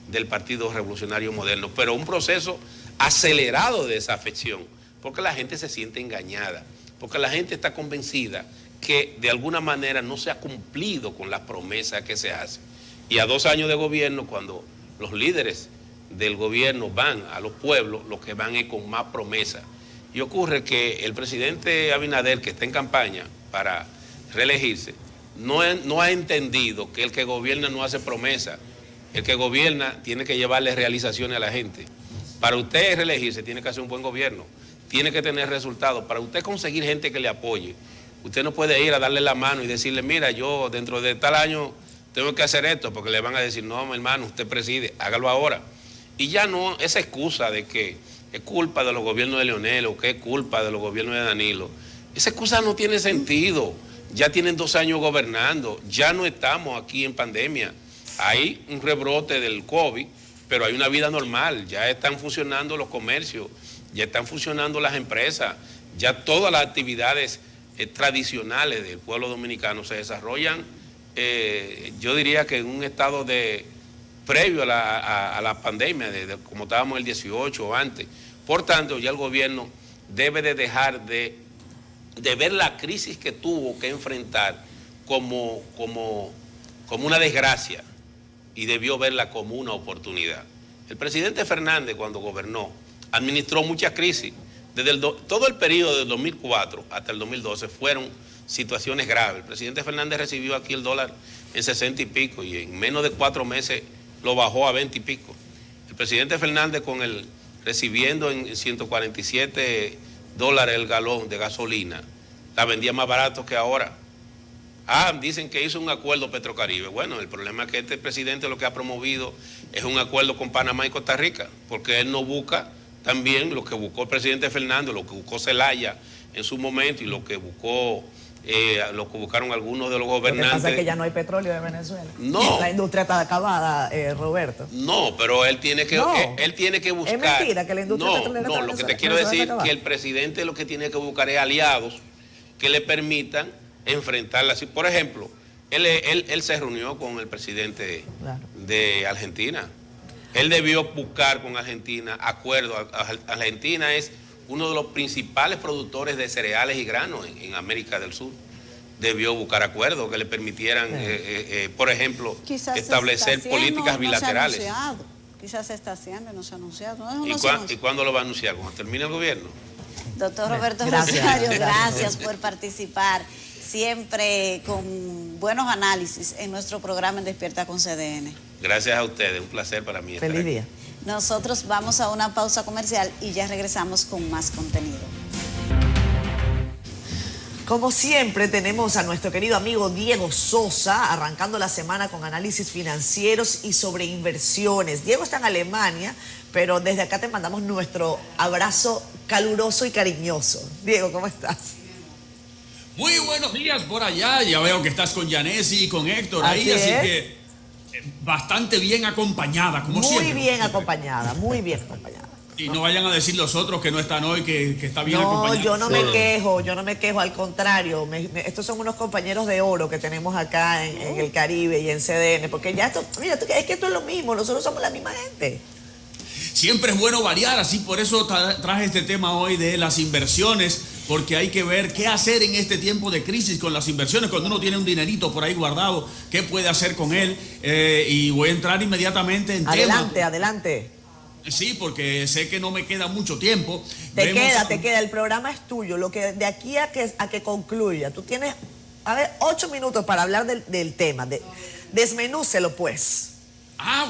del Partido Revolucionario Moderno, pero un proceso acelerado de desafección, porque la gente se siente engañada, porque la gente está convencida que de alguna manera no se ha cumplido con las promesas que se hacen. Y a 2 años de gobierno, cuando los líderes del gobierno van a los pueblos, lo que van es con más promesas. Y ocurre que el presidente Abinader, que está en campaña para reelegirse, no ha entendido que el que gobierna no hace promesas. El que gobierna tiene que llevarle realizaciones a la gente. Para usted reelegirse tiene que hacer un buen gobierno, tiene que tener resultados. Para usted conseguir gente que le apoye, usted no puede ir a darle la mano y decirle, mira, yo dentro de tal año tengo que hacer esto, porque le van a decir, no, mi hermano, usted preside, hágalo ahora. Y ya no, esa excusa de que es culpa de los gobiernos de Leonel o que es culpa de los gobiernos de Danilo, esa excusa no tiene sentido. Ya tienen 2 años gobernando, ya no estamos aquí en pandemia. Hay un rebrote del COVID, pero hay una vida normal, ya están funcionando los comercios, ya están funcionando las empresas, ya todas las actividades tradicionales del pueblo dominicano se desarrollan, yo diría que en un estado previo a la pandemia, como estábamos el 18 o antes. Por tanto, ya el gobierno debe de dejar de ver la crisis que tuvo que enfrentar como una desgracia, y debió verla como una oportunidad. El presidente Fernández, cuando gobernó, administró muchas crisis. Desde todo el periodo del 2004 hasta el 2012 fueron situaciones graves. El presidente Fernández recibió aquí el dólar en 60 y pico y en menos de 4 meses lo bajó a 20 y pico. El presidente Fernández recibiendo en 147 dólares el galón de gasolina, la vendía más barato que ahora. Dicen que hizo un acuerdo Petrocaribe. Bueno, el problema es que este presidente lo que ha promovido es un acuerdo con Panamá y Costa Rica, porque él no busca también lo que buscó el presidente Fernández, lo que buscó Zelaya en su momento y lo que buscaron algunos de los gobernantes. Lo que pasa es que ya no hay petróleo en Venezuela. No. La industria está acabada, Roberto. No, pero él tiene que buscar. Es mentira que la industria petrolera está No, lo que te quiero decir es que el presidente lo que tiene que buscar es aliados que le permitan enfrentarla. Por ejemplo, él se reunió con el presidente de Argentina. Él debió buscar con Argentina acuerdos. Argentina es uno de los principales productores de cereales y granos en América del Sur. Debió buscar acuerdos que le permitieran, por ejemplo, establecer políticas bilaterales. Quizás se está haciendo, no se ha anunciado. ¿Y cuándo lo va a anunciar? ¿Cuando termine el gobierno? Doctor Roberto Rosario, gracias por participar. Siempre con buenos análisis en nuestro programa en Despierta con CDN. Gracias a ustedes, un placer para mí. Feliz día. Nosotros vamos a una pausa comercial y ya regresamos con más contenido. Como siempre, tenemos a nuestro querido amigo Diego Sosa, arrancando la semana con análisis financieros y sobre inversiones. Diego está en Alemania, pero desde acá te mandamos nuestro abrazo caluroso y cariñoso. Diego, ¿cómo estás? Muy buenos días por allá. Ya veo que estás con Yanesi y con Héctor ahí, así que bastante bien acompañada, como siempre. Muy bien acompañada, muy bien acompañada. Y no vayan a decir los otros que no están hoy, que está bien acompañada. No, yo no me quejo, al contrario. Estos son unos compañeros de oro que tenemos acá en el Caribe y en CDN, porque ya esto, mira, es que esto es lo mismo, nosotros somos la misma gente. Siempre es bueno variar, así por eso traje este tema hoy de las inversiones, porque hay que ver qué hacer en este tiempo de crisis con las inversiones. Cuando uno tiene un dinerito por ahí guardado, ¿qué puede hacer con él? Y voy a entrar inmediatamente en Adelante, adelante. Sí, porque sé que no me queda mucho tiempo. Te queda, el programa es tuyo. Lo que de aquí a que concluya, tú tienes, 8 minutos para hablar del tema. Desmenúcelo, pues.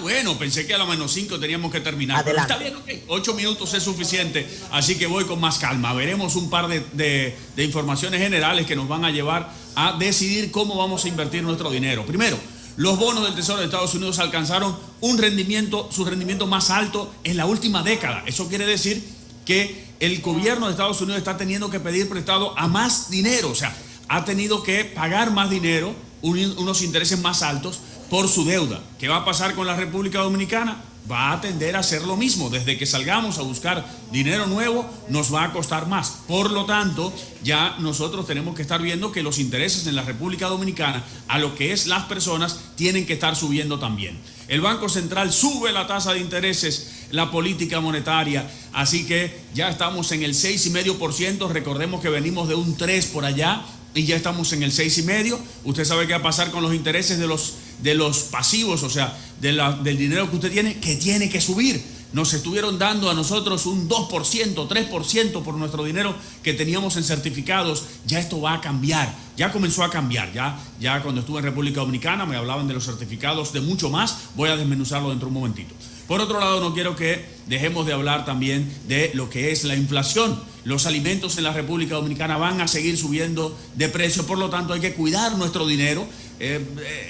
Bueno, pensé que a lo menos 5 teníamos que terminar. Adelante. Pero está bien, ok. 8 minutos es suficiente, así que voy con más calma. Veremos un par de informaciones generales que nos van a llevar a decidir cómo vamos a invertir nuestro dinero. Primero, los bonos del Tesoro de Estados Unidos alcanzaron su rendimiento más alto en la última década. Eso quiere decir que el gobierno de Estados Unidos está teniendo que pedir prestado a más dinero, o sea, ha tenido que pagar más dinero, unos intereses más altos por su deuda. ¿Qué va a pasar con la República Dominicana? Va a tender a hacer lo mismo. Desde que salgamos a buscar dinero nuevo, nos va a costar más. Por lo tanto, ya nosotros tenemos que estar viendo que los intereses en la República Dominicana, a lo que es las personas, tienen que estar subiendo también. El Banco Central sube la tasa de intereses, la política monetaria, así que ya estamos en el 6,5%. Recordemos que venimos de un 3 por allá y ya estamos en el 6,5%. Usted sabe qué va a pasar con los intereses de los pasivos, o sea, del dinero que usted tiene que subir. Nos estuvieron dando a nosotros un 2%, 3% por nuestro dinero que teníamos en certificados. Ya esto va a cambiar, ya comenzó a cambiar. Ya cuando estuve en República Dominicana me hablaban de los certificados de mucho más. Voy a desmenuzarlo dentro de un momentito. Por otro lado, no quiero que dejemos de hablar también de lo que es la inflación. Los alimentos en la República Dominicana van a seguir subiendo de precio, por lo tanto hay que cuidar nuestro dinero.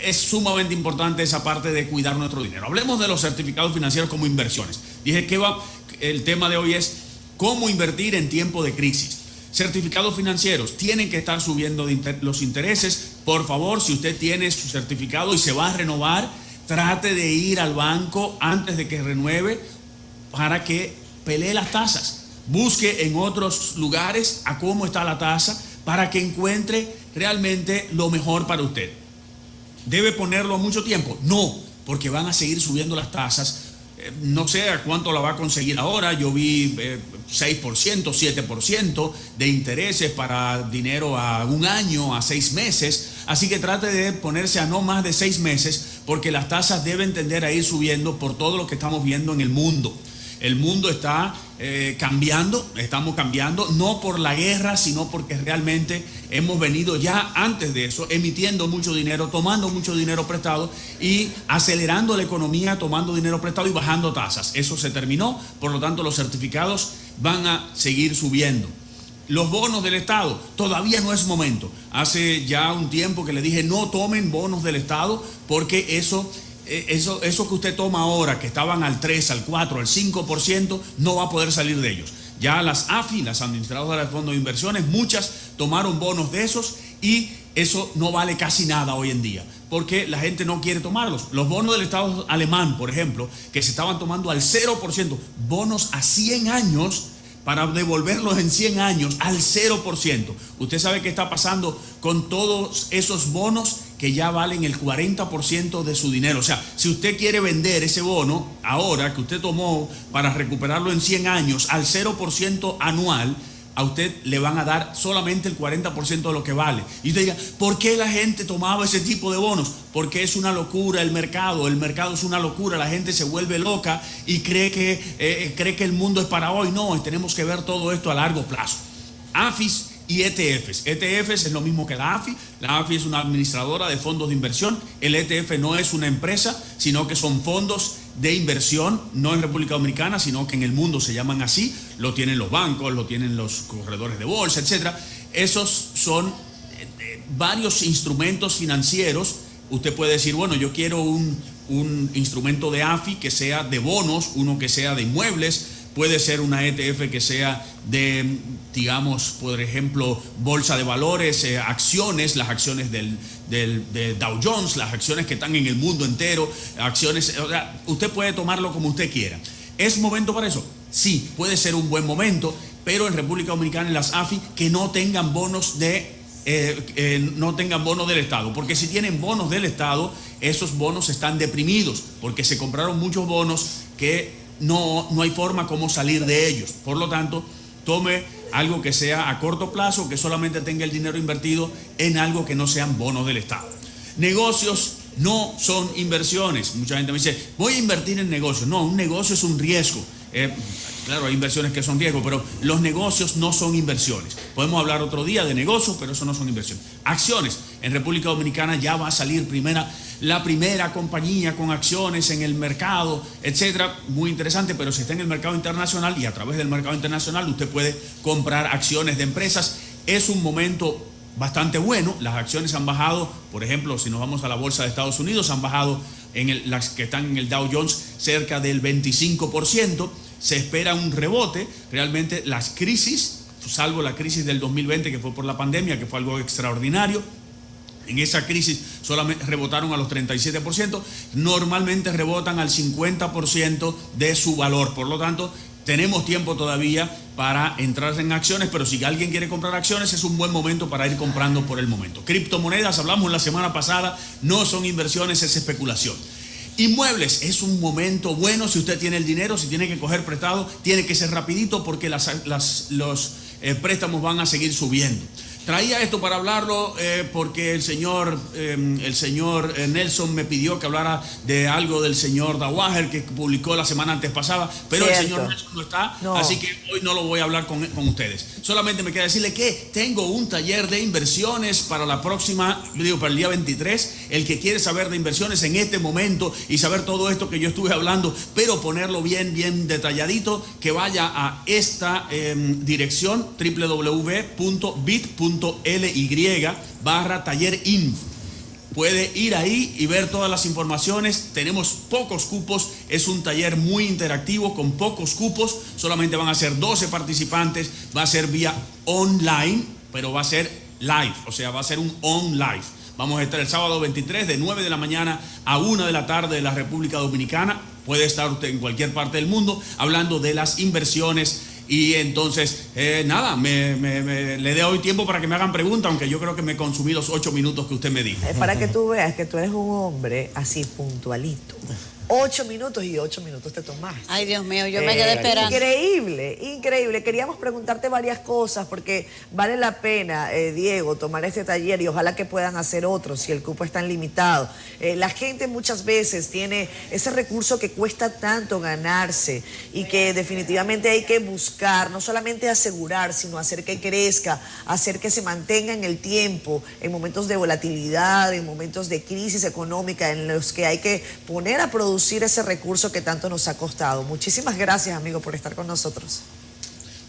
Es sumamente importante esa parte de cuidar nuestro dinero. Hablemos de los certificados financieros como inversiones. Dije que el tema de hoy es cómo invertir en tiempo de crisis. Certificados financieros tienen que estar subiendo los intereses. Por favor, si usted tiene su certificado y se va a renovar, trate de ir al banco antes de que renueve para que pelee las tasas. Busque en otros lugares a cómo está la tasa para que encuentre realmente lo mejor para usted. ¿Debe ponerlo a mucho tiempo? No, porque van a seguir subiendo las tasas. No sé a cuánto la va a conseguir ahora. Yo vi 6%, 7% de intereses para dinero a un año, a 6 meses. Así que trate de ponerse a no más de 6 meses, porque las tasas deben tender a ir subiendo por todo lo que estamos viendo en el mundo. El mundo está cambiando, estamos cambiando, no por la guerra, sino porque realmente hemos venido ya antes de eso, emitiendo mucho dinero, tomando mucho dinero prestado y acelerando la economía, tomando dinero prestado y bajando tasas. Eso se terminó, por lo tanto los certificados van a seguir subiendo. Los bonos del Estado, todavía no es momento. Hace ya un tiempo que le dije, no tomen bonos del Estado, porque eso que usted toma ahora, que estaban al 3, al 4, al 5%, no va a poder salir de ellos. Ya las AFI, las administradoras de fondos de inversiones, muchas tomaron bonos de esos y eso no vale casi nada hoy en día, porque la gente no quiere tomarlos. Los bonos del Estado alemán, por ejemplo, que se estaban tomando al 0%, bonos a 100 años, para devolverlos en 100 años al 0%. Usted sabe qué está pasando con todos esos bonos que ya valen el 40% de su dinero. O sea, si usted quiere vender ese bono ahora que usted tomó para recuperarlo en 100 años al 0% anual, a usted le van a dar solamente el 40% de lo que vale. Y usted diga, ¿por qué la gente tomaba ese tipo de bonos? Porque es una locura el mercado es una locura, la gente se vuelve loca y cree que el mundo es para hoy. No, tenemos que ver todo esto a largo plazo. AFIs y ETFs. ETFs es lo mismo que la AFI. La AFI es una administradora de fondos de inversión. El ETF no es una empresa, sino que son fondos de inversión, no en República Dominicana, sino que en el mundo se llaman así. Lo tienen los bancos, lo tienen los corredores de bolsa, etc. Esos son varios instrumentos financieros. Usted puede decir, bueno, yo quiero un instrumento de AFI que sea de bonos, uno que sea de inmuebles. Puede ser una ETF que sea de, digamos, por ejemplo, bolsa de valores, acciones, las acciones de Dow Jones, las acciones que están en el mundo entero, acciones, o sea, usted puede tomarlo como usted quiera. ¿Es momento para eso? Sí, puede ser un buen momento, pero en República Dominicana, en las AFI, que no tengan bonos no tengan bonos del Estado, porque si tienen bonos del Estado, esos bonos están deprimidos, porque se compraron muchos bonos que no hay forma como salir de ellos. Por lo tanto, tome algo que sea a corto plazo, que solamente tenga el dinero invertido en algo que no sean bonos del Estado. Negocios no son inversiones. Mucha gente me dice, voy a invertir en negocios. No, un negocio es un riesgo. Claro, hay inversiones que son riesgo, pero los negocios no son inversiones. Podemos hablar otro día de negocios, pero eso no son inversiones. Acciones. En República Dominicana ya va a salir la primera compañía con acciones en el mercado, etcétera. Muy interesante, pero si está en el mercado internacional y a través del mercado internacional usted puede comprar acciones de empresas. Es un momento bastante bueno. Las acciones han bajado, por ejemplo, si nos vamos a la bolsa de Estados Unidos, han bajado las que están en el Dow Jones cerca del 25%. Se espera un rebote. Realmente las crisis, salvo la crisis del 2020 que fue por la pandemia, que fue algo extraordinario, en esa crisis solamente rebotaron a los 37%, normalmente rebotan al 50% de su valor. Por lo tanto, tenemos tiempo todavía para entrar en acciones, pero si alguien quiere comprar acciones es un buen momento para ir comprando por el momento. Criptomonedas, hablamos la semana pasada, no son inversiones, es especulación. Inmuebles, es un momento bueno si usted tiene el dinero, si tiene que coger prestado, tiene que ser rapidito porque los préstamos van a seguir subiendo. Traía esto para hablarlo porque el señor Nelson me pidió que hablara de algo del señor Dawager que publicó la semana antes pasada, pero el señor Nelson no está, así que hoy no lo voy a hablar con ustedes. Solamente me queda decirle que tengo un taller de inversiones para para el día 23. El que quiere saber de inversiones en este momento y saber todo esto que yo estuve hablando, pero ponerlo bien detalladito, que vaya a esta dirección www.bit.ly/taller-info. Puede ir ahí y ver todas las informaciones. Tenemos pocos cupos, es un taller muy interactivo con pocos cupos, solamente van a ser 12 participantes, va a ser vía online, pero va a ser live, o sea, va a ser un on live. Vamos a estar el sábado 23 de 9 de la mañana a 1 de la tarde de la República Dominicana. Puede estar usted en cualquier parte del mundo hablando de las inversiones. Y entonces, nada, le doy tiempo para que me hagan preguntas, aunque yo creo que me consumí los 8 minutos que usted me dijo. Para que tú veas que tú eres un hombre así puntualito. 8 minutos y 8 minutos te tomaste. Ay, Dios mío, yo me quedé esperando. Increíble. Queríamos preguntarte varias cosas porque vale la pena, Diego, tomar este taller y ojalá que puedan hacer otros si el cupo es tan limitado. La gente muchas veces tiene ese recurso que cuesta tanto ganarse y que definitivamente hay que buscar, no solamente asegurar, sino hacer que crezca, hacer que se mantenga en el tiempo, en momentos de volatilidad, en momentos de crisis económica, en los que hay que poner a producir ese recurso que tanto nos ha costado. Muchísimas gracias, amigo, por estar con nosotros.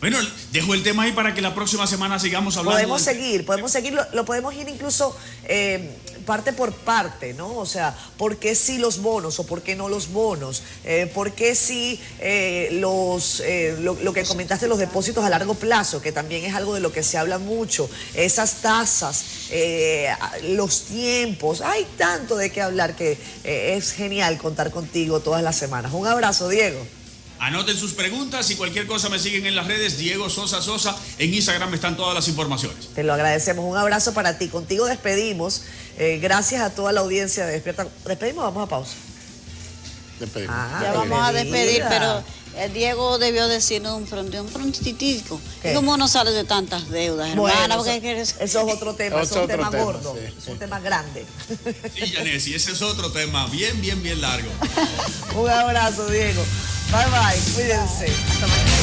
Bueno, dejo el tema ahí para que la próxima semana sigamos hablando. Podemos seguir, lo podemos ir incluso parte por parte, ¿no? O sea, ¿por qué sí los bonos o por qué no los bonos? ¿Por qué sí lo que comentaste, los depósitos a largo plazo, que también es algo de lo que se habla mucho? Esas tasas, los tiempos, hay tanto de qué hablar que es genial contar contigo todas las semanas. Un abrazo, Diego. Anoten sus preguntas y cualquier cosa me siguen en las redes, Diego Sosa Sosa, en Instagram están todas las informaciones. Te lo agradecemos, un abrazo para ti. Contigo despedimos, gracias a toda la audiencia de Despierta. ¿Despedimos o vamos a pausa? Despedimos. Ya vamos a despedir, pero Diego debió decirnos un prontitico. ¿Y cómo no sale de tantas deudas, hermana? Bueno, eso es otro tema, es un tema gordo, es un tema grande. Sí, Yanesi, ese es otro tema, bien largo. Un abrazo, Diego. Bye, cuídense. Hasta mañana.